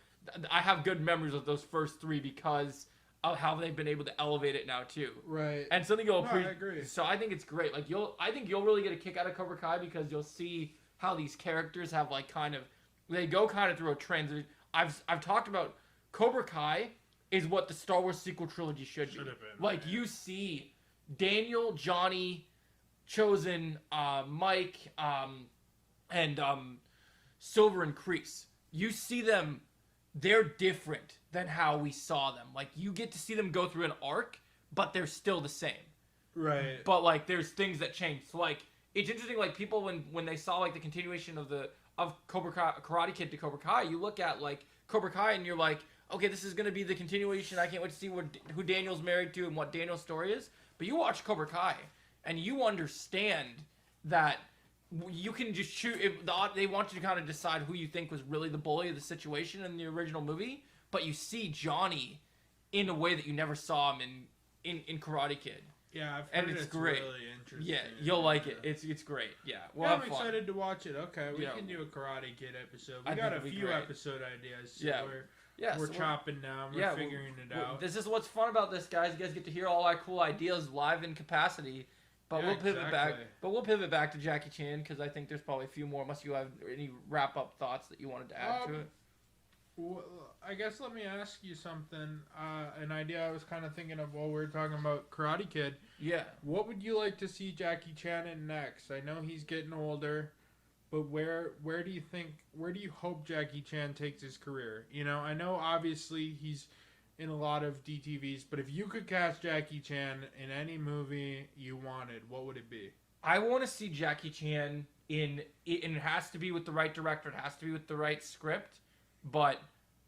I have good memories of those first 3 because of how they've been able to elevate it now too. Right. And something you'll I agree. So I think it's great. Like, I think you'll really get a kick out of Cobra Kai because you'll see how these characters have, like, kind of, they go kind of through a transition. I've talked about Cobra Kai is what the Star Wars sequel trilogy should be. Have been. Like, you see Daniel, Johnny, Chosen, Mike, and Silver and Kreese. You see them, they're different than how we saw them. Like, you get to see them go through an arc, but they're still the same. Right. But, like, there's things that change. So, like, it's interesting, like, people, when they saw, like, the continuation of Cobra Kai, Karate Kid to Cobra Kai, you look at, like, Cobra Kai and you're like, okay, this is going to be the continuation. I can't wait to see who Daniel's married to and what Daniel's story is. But you watch Cobra Kai and you understand that you can just choose. They want you to kind of decide who you think was really the bully of the situation in the original movie, but you see Johnny in a way that you never saw him in Karate Kid. Yeah, I've And heard it's it's great. really interesting. Yeah, you'll like it. It's great. Yeah, we'll yeah, have I'm fun. excited to watch it. Okay, we Yeah. can do a Karate Kid episode. I We think got a it'd be few great. episode ideas. So Yeah. Yeah, we're so chopping down. We're figuring it out. This is what's fun about this, guys. You guys get to hear all our cool ideas live in capacity. But Yeah, we'll pivot back. exactly. But we'll pivot back to Jackie Chan because I think there's probably a few more. Unless you have any wrap up thoughts that you wanted to add to it. Well, I guess let me ask you something. An idea I was kind of thinking of while we were talking about Karate Kid. Yeah. What would you like to see Jackie Chan in next? I know he's getting older, but where do you hope Jackie Chan takes his career? You know, I know obviously he's in a lot of DTVs, but if you could cast Jackie Chan in any movie you wanted, what would it be? I want to see Jackie Chan and it has to be with the right director. It has to be with the right script. But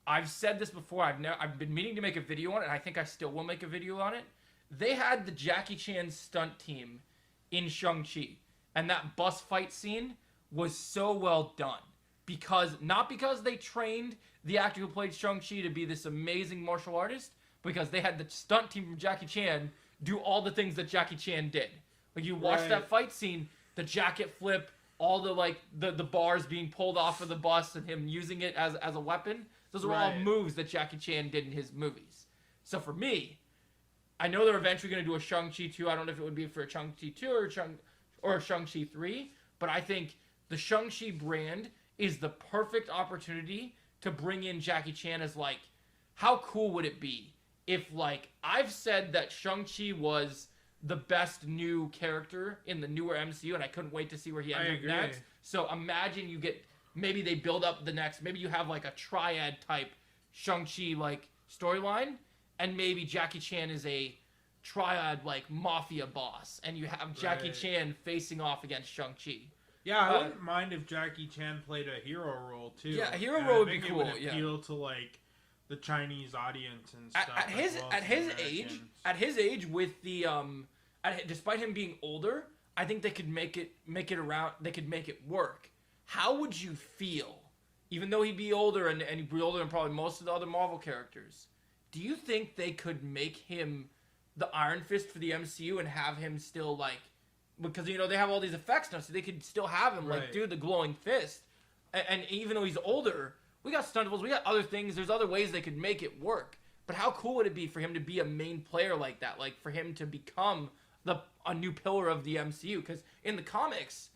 I've said this before. I've been meaning to make a video on it, and I think I still will make a video on it. They had the Jackie Chan stunt team in Shang-Chi, and that bus fight scene was so well done. Not because they trained the actor who played Shang-Chi to be this amazing martial artist, because they had the stunt team from Jackie Chan do all the things that Jackie Chan did. Like, you watch that fight scene, the jacket flip, all the bars being pulled off of the bus and him using it as a weapon. Those are all moves that Jackie Chan did in his movies. So for me, I know they're eventually going to do a Shang-Chi 2. I don't know if it would be for a Shang-Chi 2 or a Shang-Chi 3, but I think the Shang-Chi brand is the perfect opportunity to bring in Jackie Chan as, like, how cool would it be if, like, I've said that Shang-Chi was the best new character in the newer MCU, and I couldn't wait to see where he ends up next. So imagine maybe they build up maybe you have like a triad type Shang-Chi like storyline, and maybe Jackie Chan is a triad like mafia boss, and you have Jackie Chan facing off against Shang-Chi. Yeah, I wouldn't mind if Jackie Chan played a hero role too. Yeah, a hero role would be cool. It would appeal to like the Chinese audience and stuff. At his age, with the despite him being older, I think they could make it around. They could make it work. How would you feel, even though he'd be older and he'd be older than probably most of the other Marvel characters? Do you think they could make him the Iron Fist for the MCU and have him still like, because you know they have all these effects now, so they could still have him like do the glowing fist, and even though he's older, we got stunt doubles, we got other things. There's other ways they could make it work. But how cool would it be for him to be a main player like that? Like for him to become a new pillar of the MCU? Because in the comics,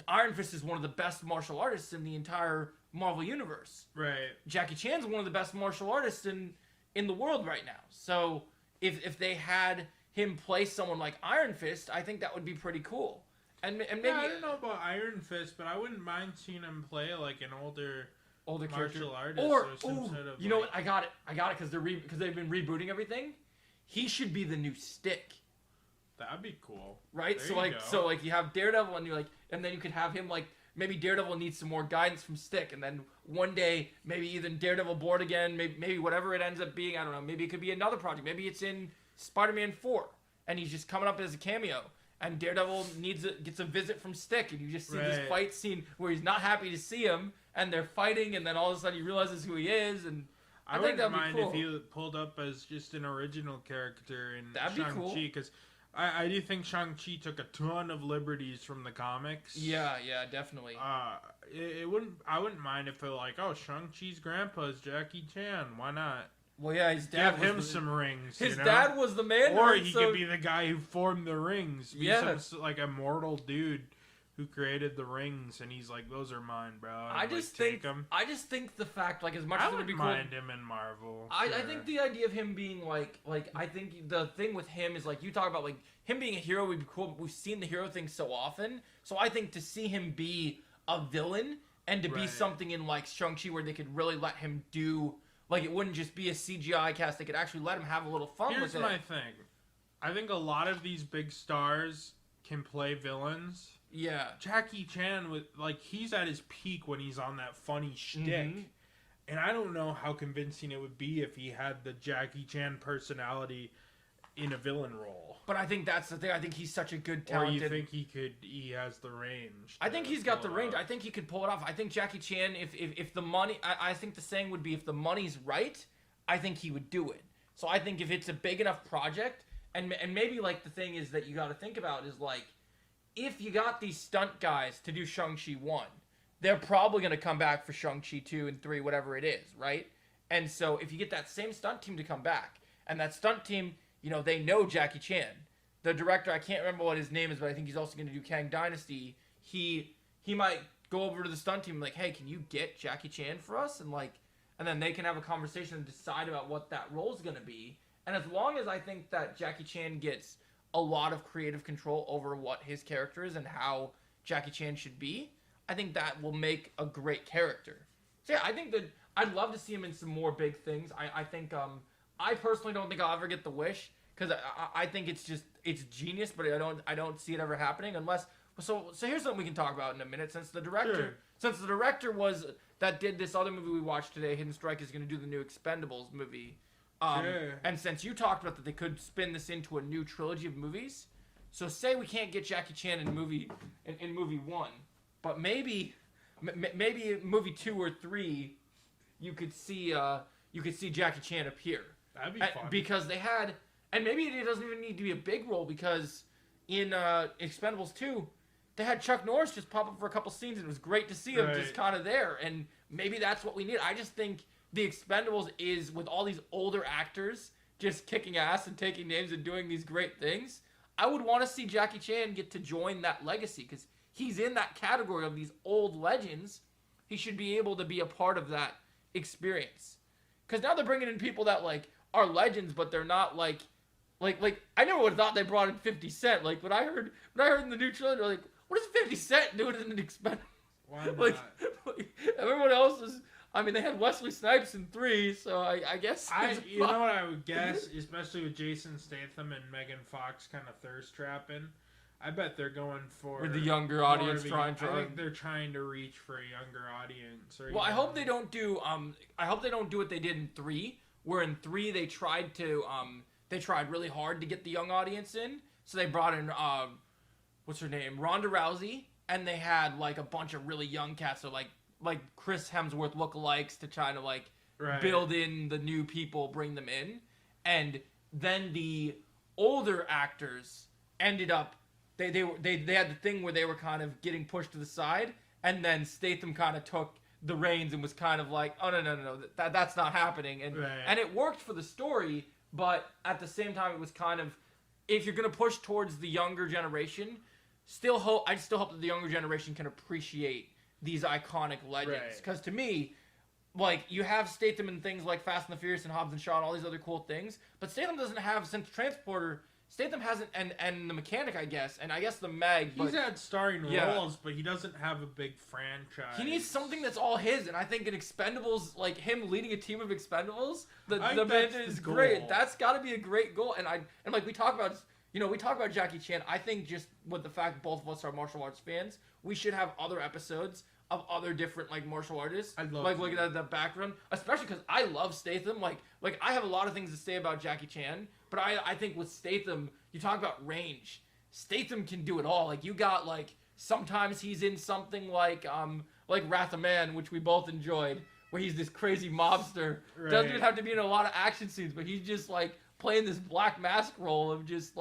Iron Fist is one of the best martial artists in the entire Marvel universe. Right. Jackie Chan's one of the best martial artists in the world right now. So if they had him play someone like Iron Fist, I think that would be pretty cool. And maybe I don't know about Iron Fist, but I wouldn't mind seeing him play like an older martial artist or some sort of. You know what? I got it because they've been rebooting everything. He should be the new Stick. That'd be cool, right? So you have Daredevil and then you could have him like maybe Daredevil needs some more guidance from Stick, and then one day maybe even Daredevil bored again, maybe whatever it ends up being, I don't know. Maybe it could be another project. Maybe it's in Spider-Man 4, and he's just coming up as a cameo. And Daredevil gets a visit from Stick, and you just see this fight scene where he's not happy to see him, and they're fighting, and then all of a sudden he realizes who he is, and I think that'd mind be cool. if he pulled up as just an original character in Shang-Chi, because I do think Shang-Chi took a ton of liberties from the comics. Yeah, definitely. I wouldn't mind if they're like, oh, Shang-Chi's grandpa is Jackie Chan. Why not? Well, yeah, his dad give him some rings. His dad was the man, or he could be the guy who formed the rings. Be yeah, some, like a mortal dude who created the rings, and he's like, "Those are mine, bro." And I just think the fact, like, as much as it would be cool, I wouldn't mind him in Marvel. I think the idea of him being like I think the thing with him is like you talk about like him being a hero would be cool. But we've seen the hero thing so often, so I think to see him be a villain and to be something in like Shang-Chi where they could really let him do. Like, it wouldn't just be a CGI cast. They could actually let him have a little fun with it. Here's my thing. I think a lot of these big stars can play villains. Yeah. Jackie Chan, he's at his peak when he's on that funny shtick. Mm-hmm. And I don't know how convincing it would be if he had the Jackie Chan personality in a villain role. But I think that's the thing. I think he's such a good, Or you talented. think he has the range? I think he's got the pull it range. off? I think he could pull it off. I think Jackie Chan, if the money, I think the saying would be, if the money's right, I think he would do it. So I think if it's a big enough project, and maybe like the thing is that you got to think about is like, if you got these stunt guys to do Shang-Chi 1, they're probably going to come back for Shang-Chi 2 and 3, whatever it is, right? And so if you get that same stunt team to come back, and that stunt team, they know Jackie Chan. The director, I can't remember what his name is, but I think he's also going to do Kang Dynasty. He might go over to the stunt team like, hey, can you get Jackie Chan for us? And then they can have a conversation and decide about what that role is going to be. And as long as I think that Jackie Chan gets a lot of creative control over what his character is and how Jackie Chan should be, I think that will make a great character. So yeah, I think that I'd love to see him in some more big things. I think I personally don't think I'll ever get the wish, because I think it's genius, but I don't see it ever happening unless. So here's something we can talk about in a minute. Since the director was that did this other movie we watched today, Hidden Strike, is going to do the new Expendables movie. And since you talked about that they could spin this into a new trilogy of movies, so say we can't get Jackie Chan in movie 1, but maybe movie 2 or 3, you could see Jackie Chan appear. That'd be fun. Because they had, and maybe it doesn't even need to be a big role, because in Expendables 2, they had Chuck Norris just pop up for a couple scenes, and it was great to see him just kind of there. And maybe that's what we need. I just think the Expendables is, with all these older actors just kicking ass and taking names and doing these great things, I would want to see Jackie Chan get to join that legacy, because he's in that category of these old legends. He should be able to be a part of that experience. Because now they're bringing in people that are legends, but they're not like I never would have thought they brought in 50 Cent. Like when I heard in the new trailer, they're like, what is 50 Cent doing in an Expendables? Why not? Everyone else is. I mean, they had Wesley Snipes in 3, so I guess. You know what I would guess, especially with Jason Statham and Megan Fox kind of thirst trapping. I bet they're going for the younger audience I think they're trying to reach for a younger audience. Well, I hope they don't do. I hope they don't do what they did in 3, where in 3 they tried really hard to get the young audience in. So they brought in what's her name, Ronda Rousey, and they had a bunch of really young cats, so like Chris Hemsworth lookalikes, to try to build in the new people, bring them in, and then the older actors ended up. They had the thing where they were kind of getting pushed to the side, and then Statham kind of took the reins and was kind of like, oh no, that's not happening, and it worked for the story, but at the same time it was kind of, if you're gonna push towards the younger generation, I still hope that the younger generation can appreciate these iconic legends, because to me, you have Statham in things like Fast and the Furious and Hobbs and Shaw and all these other cool things, but Statham doesn't have, since Transporter. Statham hasn't, and the Mechanic, I guess, and I guess the Meg. He's had starring roles, but he doesn't have a big franchise. He needs something that's all his, and I think in Expendables, him leading a team of Expendables, the man is great. That's got to be a great goal, and we talk about Jackie Chan. I think just with the fact both of us are martial arts fans, we should have other episodes of other different martial artists. I'd love looking at the background, especially because I love Statham. I have a lot of things to say about Jackie Chan. But I think with Statham, you talk about range. Statham can do it all. You got sometimes he's in something like Wrath of Man, which we both enjoyed, where he's this crazy mobster. Doesn't even have to be in a lot of action scenes, but he's just playing this Black Mask role of just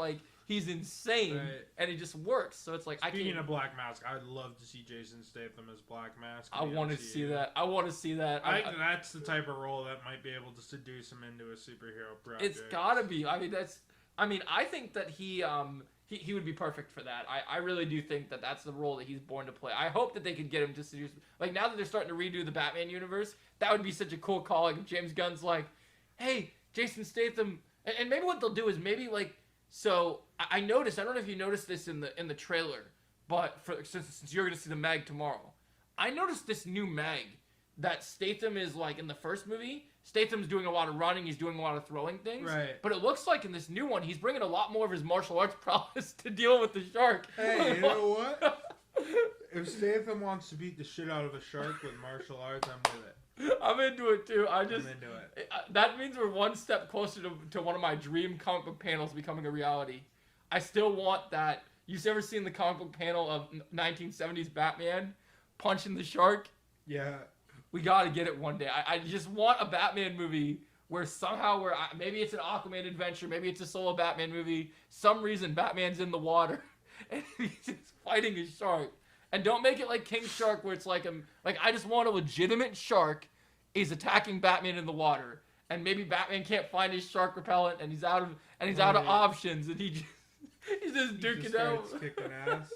he's insane, and it just works. So it's Speaking of Black Mask, I'd love to see Jason Statham as Black Mask. I want to see that. I think that's the type of role that might be able to seduce him into a superhero project. It's gotta be. I think that he would be perfect for that. I really do think that that's the role that he's born to play. I hope that they could get him to seduce. Now that they're starting to redo the Batman universe, that would be such a cool call. If James Gunn's hey, Jason Statham, and maybe what they'll do is maybe So I noticed. I don't know if you noticed this in the trailer, but since you're gonna see the Meg tomorrow, I noticed this new Meg that Statham is in the first movie. Statham's doing a lot of running. He's doing a lot of throwing things. Right. But it looks like in this new one, he's bringing a lot more of his martial arts prowess to deal with the shark. Hey, you know what? If Statham wants to beat the shit out of a shark with martial arts, I'm with it. I'm into it too. I'm into it. That means we're one step closer to one of my dream comic book panels becoming a reality. I still want that. You've ever seen the comic book panel of 1970s Batman punching the shark? Yeah. We gotta get it one day. I just want a Batman movie where somehow maybe it's an Aquaman adventure, maybe it's a solo Batman movie. Some reason Batman's in the water and he's just fighting a shark. And don't make it like King Shark where it's like I just want a legitimate shark is attacking Batman in the water. And maybe Batman can't find his shark repellent and he's out of options and he's just duking out. Kicking ass.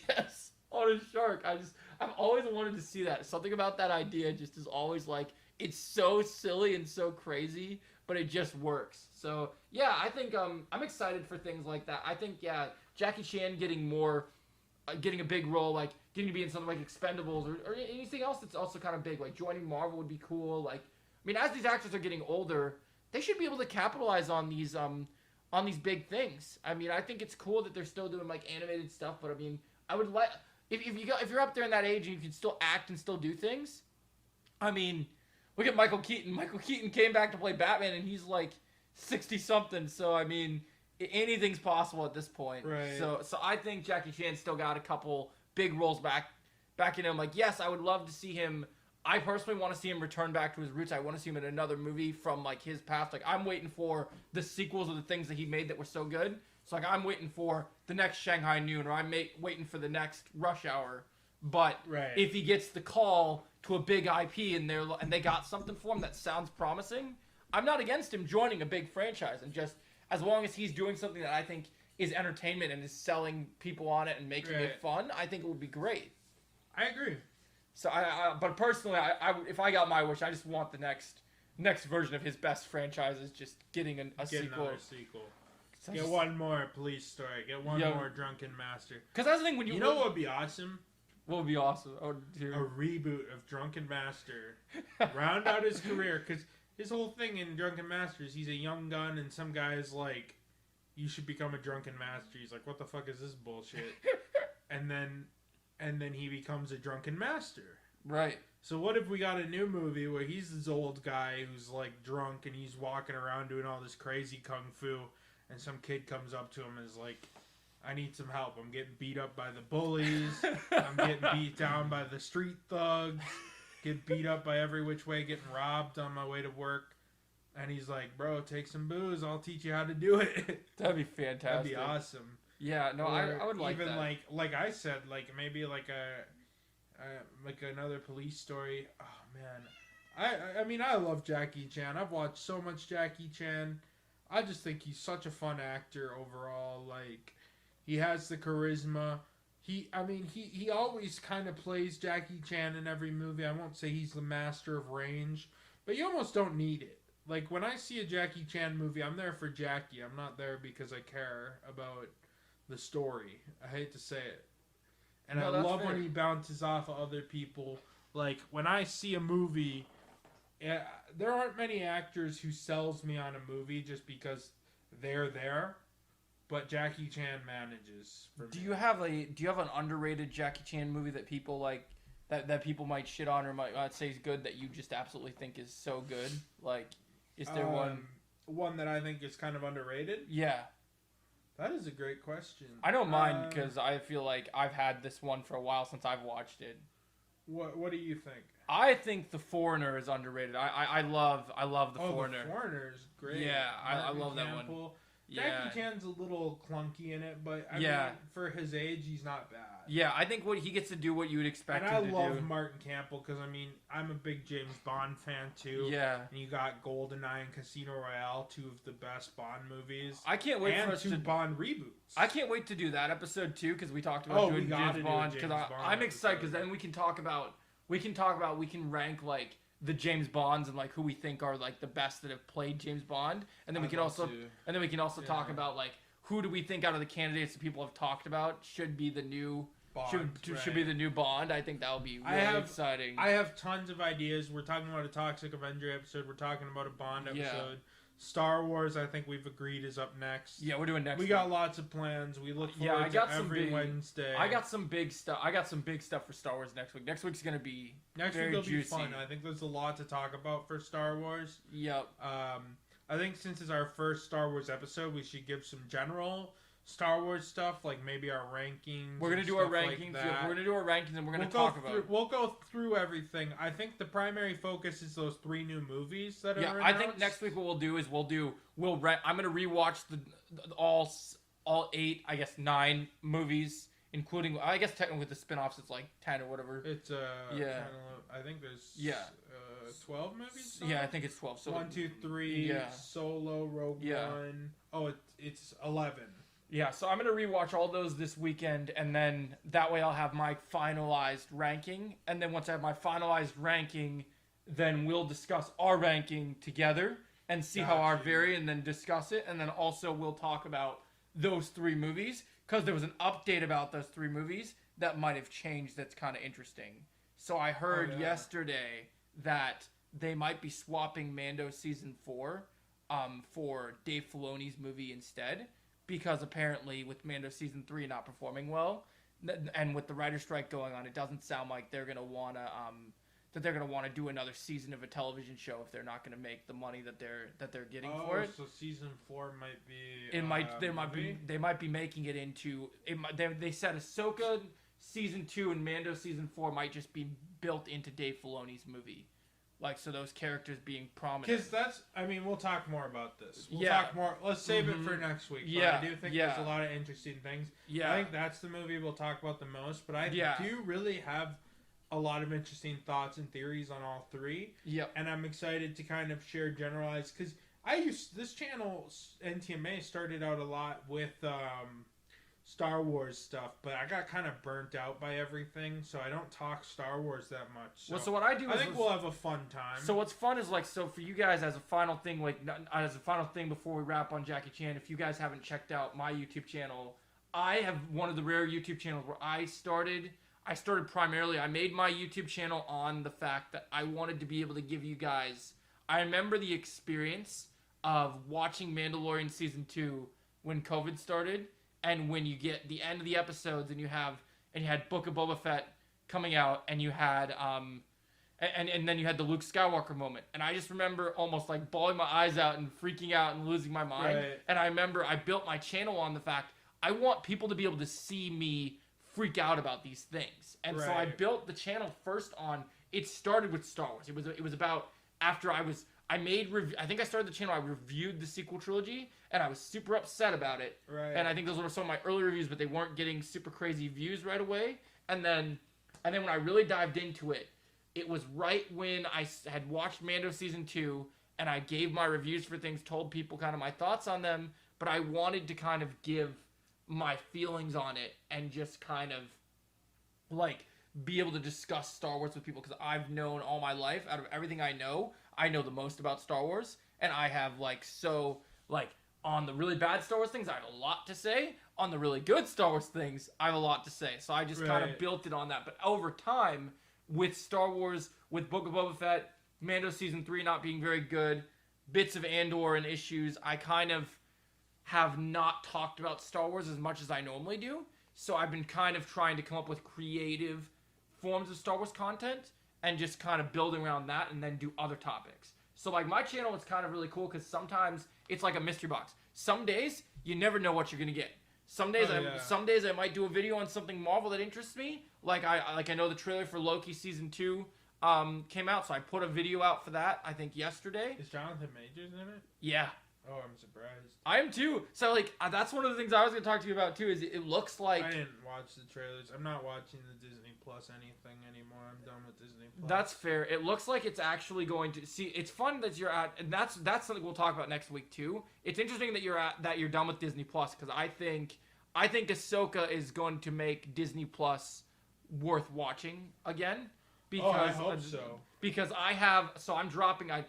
Yes, on a shark. I've always wanted to see that. Something about that idea just is always like, it's so silly and so crazy, but it just works. So yeah, I think I'm excited for things like that. I think Jackie Chan getting a big role, like getting to be in something like Expendables or anything else that's also kind of big, like joining Marvel would be cool. Like, I mean, as these actors are getting older, they should be able to capitalize on these big things. I mean, I think it's cool that they're still doing like animated stuff, but I mean, I would like if you're up there in that age and you can still act and still do things. I mean, look at Michael Keaton. Michael Keaton came back to play Batman and he's like 60 something. So I mean, anything's possible at this point. Right. So I think Jackie Chan still got a couple big roles back in him. Like, yes, I would love to see him. I personally want to see him return back to his roots. I want to see him in another movie from like his past. Like, I'm waiting for the sequels of the things that he made that were so good. So like, I'm waiting for the next Shanghai Noon, or I'm waiting for the next Rush Hour. But if he gets the call to a big IP and they got something for him that sounds promising, I'm not against him joining a big franchise. And just as long as he's doing something that I think is entertainment and is selling people on it and making it fun, I think it would be great. I agree. So but personally, I if I got my wish, I just want the next version of his best franchises just getting a sequel. Another sequel. Get one more Police Story. Get one more Drunken Master. Because that's the thing when you know what would be awesome? What would be awesome? A reboot of Drunken Master. Round out his career, because his whole thing in Drunken Master is he's a young gun, and some guy's like, "You should become a Drunken Master." He's like, "What the fuck is this bullshit?" and then he becomes a Drunken Master. Right. So what if we got a new movie where he's this old guy who's like drunk and he's walking around doing all this crazy kung fu, and some kid comes up to him and is like, "I need some help. I'm getting beat up by the bullies. I'm getting beat down by the street thugs. Get beat up by every which way, getting robbed on my way to work." And he's like, "Bro, take some booze. I'll teach you how to do it." That'd be fantastic. That'd be awesome. Yeah, no, I would like even that. Even like I said, like maybe like like another Police Story. Oh man, I mean I love Jackie Chan. I've watched so much Jackie Chan. I just think he's such a fun actor overall. Like, he has the charisma. He always kind of plays Jackie Chan in every movie. I won't say he's the master of range, but you almost don't need it. Like, when I see a Jackie Chan movie, I'm there for Jackie. I'm not there because I care about the story. I hate to say it. And I love when he bounces off of other people. Like, when I see a movie, there aren't many actors who sells me on a movie just because they're there, but Jackie Chan manages for me. Do you have an underrated Jackie Chan movie that people like, that people might shit on or might say is good, that you just absolutely think is so good? Like, is there one that I think is kind of underrated? Yeah. That is a great question. I don't mind because I feel like I've had this one for a while since I've watched it. What do you think? I think The Foreigner is underrated. I love The Foreigner. The Foreigner is great. Yeah, I love that one. Jackie Chan's a little clunky in it, but I mean, for his age, he's not bad. Yeah, I think he gets to do what you would expect him to do. And I love Martin Campbell because, I mean, I'm a big James Bond fan, too. Yeah. And you got GoldenEye and Casino Royale, two of the best Bond movies. I can't wait for us two Bond reboots. I can't wait to do that episode, too, because we talked about doing James Bond. Because I'm excited because then we can rank, like, the James Bonds and like who we think are like the best that have played James Bond, and then we can also talk about like who do we think out of the candidates that people have talked about should be the new Bond, should be the new Bond. I think that would be really exciting. I have tons of ideas. We're talking about a Toxic Avenger episode. We're talking about a Bond episode. Star Wars, I think we've agreed, is up next. Yeah, we're doing next We week. got lots of plans. We look forward to every Wednesday. I got some big stuff. I got some big stuff for Star Wars next week. Next week's gonna be next very week will juicy. be fun. I think there's a lot to talk about for Star Wars. Yep. I think since it's our first Star Wars episode, we should give some general Star Wars stuff, like maybe our rankings. We're gonna do our rankings. We're gonna do our rankings, and we're gonna talk about. We'll go through everything. I think the primary focus is those 3 new movies that are. Yeah, announced. I think next week what we'll do is I'm gonna rewatch all 8, I guess 9 movies, including I guess technically with the spin-offs it's like 10 or whatever. It's I think there's 12 movies. So? Yeah, I think it's 12. So 1, 2, 3. Solo, Rogue One. Oh, it's 11. Yeah, so I'm going to rewatch all those this weekend, and then that way I'll have my finalized ranking. And then once I have my finalized ranking, then we'll discuss our ranking together and see how our vary, and then discuss it. And then also we'll talk about those 3 movies, because there was an update about those 3 movies that might have changed that's kind of interesting. So I heard yesterday that they might be swapping Mando Season 4 for Dave Filoni's movie instead. Because apparently with Mando Season 3 not performing well, and with the writer's strike going on, it doesn't sound like they're gonna wanna do another season of a television show if they're not gonna make the money that they're getting for it. So Season 4 might be. They might be making it into. They said Ahsoka Season 2 and Mando Season 4 might just be built into Dave Filoni's movie. Like, so those characters being prominent. Because we'll talk more about this. We'll talk more. Let's save it for next week. Yeah. But I do think there's a lot of interesting things. Yeah. I think that's the movie we'll talk about the most. But I do really have a lot of interesting thoughts and theories on all 3. Yep. And I'm excited to kind of share generalized. Because this channel, NTMA, started out a lot with Star Wars stuff, but I got kind of burnt out by everything, so I don't talk Star Wars that much. So what I do I think we'll have a fun time. So what's fun is for you guys as a final thing, before we wrap on Jackie Chan, if you guys haven't checked out my YouTube channel, I have one of the rare YouTube channels where I started primarily. I made my YouTube channel on the fact that I wanted to be able to give you guys. I remember the experience of watching Mandalorian Season 2 when COVID started. And when you get the end of the episodes and you had Book of Boba Fett coming out, and you had and then you had the Luke Skywalker moment, and I just remember almost like bawling my eyes out and freaking out and losing my mind. Right. And I remember I built my channel on the fact I want people to be able to see me freak out about these things, and so I built the channel first on. It started with Star Wars. It was about after I think I started the channel. I reviewed the sequel trilogy, and I was super upset about it. Right. And I think those were some of my early reviews, but they weren't getting super crazy views right away. And then when I really dived into it, it was right when I had watched Mando Season 2, and I gave my reviews for things, told people kind of my thoughts on them, but I wanted to kind of give my feelings on it and just kind of like be able to discuss Star Wars with people, because I've known all my life, out of everything I know the most about Star Wars, and I have on the really bad Star Wars things, I have a lot to say. On the really good Star Wars things, I have a lot to say. So I just kind of built it on that. But over time, with Star Wars, with Book of Boba Fett, Mando Season 3 not being very good, bits of Andor and issues, I kind of have not talked about Star Wars as much as I normally do. So I've been kind of trying to come up with creative forms of Star Wars content and just kind of building around that, and then do other topics. So like my channel is kind of really cool because sometimes it's like a mystery box. Some days you never know what you're gonna get. Some days I might do a video on something Marvel that interests me. Like I know the trailer for Loki Season 2 came out, so I put a video out for that, I think yesterday. Is Jonathan Majors in it? Yeah. Oh, I'm surprised. I am too. So like that's one of the things I was gonna talk to you about too. Is it looks like I didn't watch the trailers. I'm not watching the Disney Plus anything anymore. I'm done with Disney Plus. That's fair. It looks like it's actually going to see. It's fun that you're at, and that's something we'll talk about next week too. It's interesting that you're done with Disney Plus, because I think Ahsoka is going to make Disney Plus worth watching again. Because I hope so. Because I'm dropping. I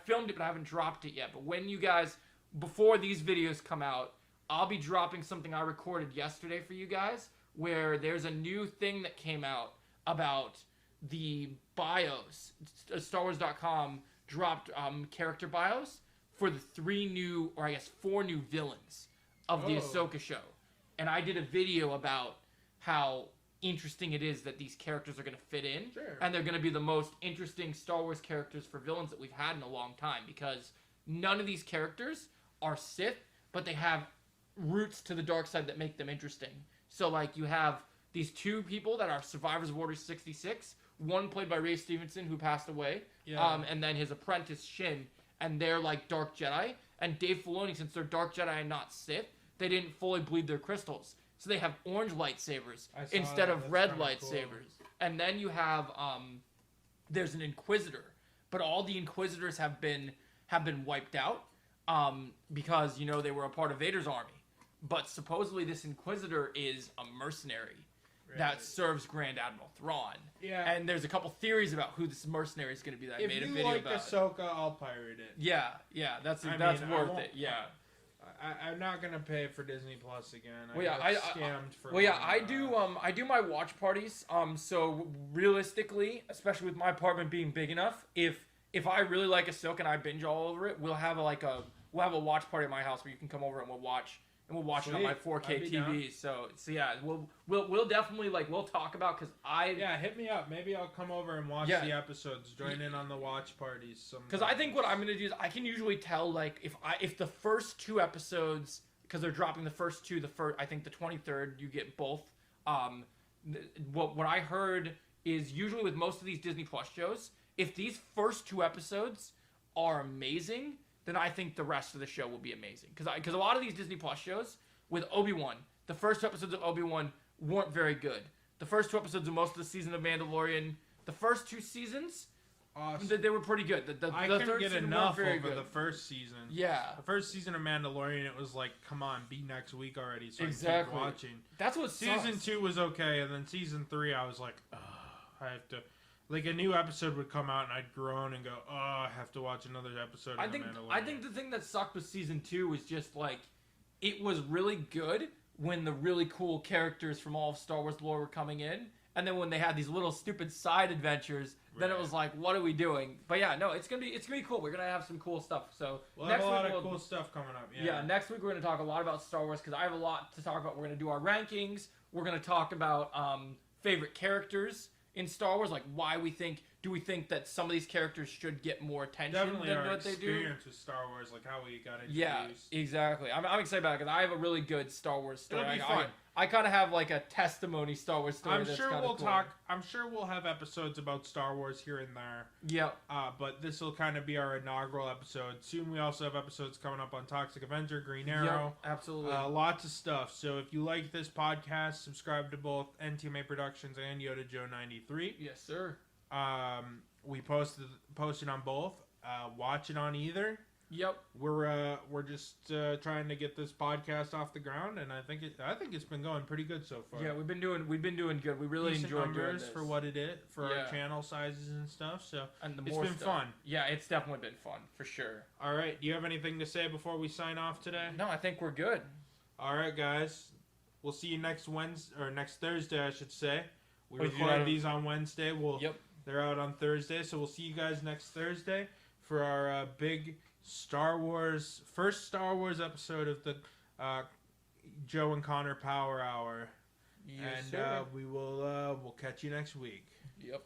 filmed it, but I haven't dropped it yet. But when you guys, before these videos come out, I'll be dropping something I recorded yesterday for you guys, where there's a new thing that came out about the bios. StarWars.com dropped character bios for the 4 new villains of the Ahsoka show. And I did a video about how interesting it is that these characters are going to fit in. Sure. And they're going to be the most interesting Star Wars characters for villains that we've had in a long time. Because none of these characters are Sith, but they have roots to the dark side that make them interesting. So, like, you have these 2 people that are survivors of Order 66. One played by Ray Stevenson, who passed away. Yeah. And then his apprentice, Shin. And they're, like, Dark Jedi. And Dave Filoni, since they're Dark Jedi and not Sith, they didn't fully bleed their crystals. So they have orange lightsabers instead of red lightsabers. Cool. And then you have, there's an Inquisitor. But all the Inquisitors have been wiped out. Because, they were a part of Vader's army. But supposedly this Inquisitor is a mercenary that serves Grand Admiral Thrawn. Yeah. And there's a couple theories about who this mercenary is going to be that I made a video about. If you like Ahsoka, I'll pirate it. Yeah, that's worth it. Yeah. I'm not gonna pay for Disney Plus again. I scammed for. Well, yeah, I do my watch parties. So realistically, especially with my apartment being big enough, if I really like Ahsoka and I binge all over it, we'll have a watch party at my house where you can come over and we'll watch it on my 4K TV. So yeah, we'll definitely we'll talk about hit me up. Maybe I'll come over and watch the episodes. Join in on the watch parties. Because I think what I'm gonna do is I can usually tell if the first 2 episodes, because they're dropping the first 2, I think the 23rd you get both. What I heard is usually with most of these Disney Plus shows, if these first 2 episodes are amazing, then I think the rest of the show will be amazing. Because a lot of these Disney Plus shows, with Obi-Wan, the first 2 episodes of Obi-Wan weren't very good. The first 2 episodes of most of the season of Mandalorian, the first 2 seasons, awesome. They were pretty good. I couldn't get enough over the first season. Yeah. The first season of Mandalorian, it was like, come on, be next week already, so exactly. I keep watching. That's what Season sucks. 2 was okay, and then Season 3, I was like, I have to... Like, a new episode would come out, and I'd groan and go, I have to watch another episode of Mandalorian. I think the thing that sucked with Season 2 was just, it was really good when the really cool characters from all of Star Wars lore were coming in, and then when they had these little stupid side adventures, then it was like, what are we doing? But yeah, no, it's gonna be cool. We're gonna have some cool stuff. So we'll have a lot of cool stuff coming up. Yeah, next week we're gonna talk a lot about Star Wars, because I have a lot to talk about. We're gonna do our rankings. We're gonna talk about favorite characters in Star Wars, why do we think that some of these characters should get more attention than what they do? Experience with Star Wars, how we got introduced. Yeah, exactly. I'm excited about it because I have a really good Star Wars story. It'll be fun. I kind of have a testimony Star Wars story. I'm sure we'll talk. I'm sure we'll have episodes about Star Wars here and there. Yep. But this will kind of be our inaugural episode. Soon we also have episodes coming up on Toxic Avenger, Green Arrow. Yep, absolutely. Lots of stuff. So if you like this podcast, subscribe to both NTMA Productions and Yoda Joe 93. Yes, sir. We posted on both. Watch it on either. Yep. We're just trying to get this podcast off the ground, and I think it's been going pretty good so far. Yeah, we've been doing good. We really decent enjoyed doing numbers this for what it is, for our channel sizes and stuff. So it's been fun. Yeah, it's definitely been fun for sure. All right, do you have anything to say before we sign off today? No, I think we're good. All right, guys. We'll see you next Thursday, I should say. We record these on Wednesday. They're out on Thursday, so we'll see you guys next Thursday for our big first Star Wars episode of the Joe and Connor Power Hour. Yes, and sir. we'll catch you next week. Yep.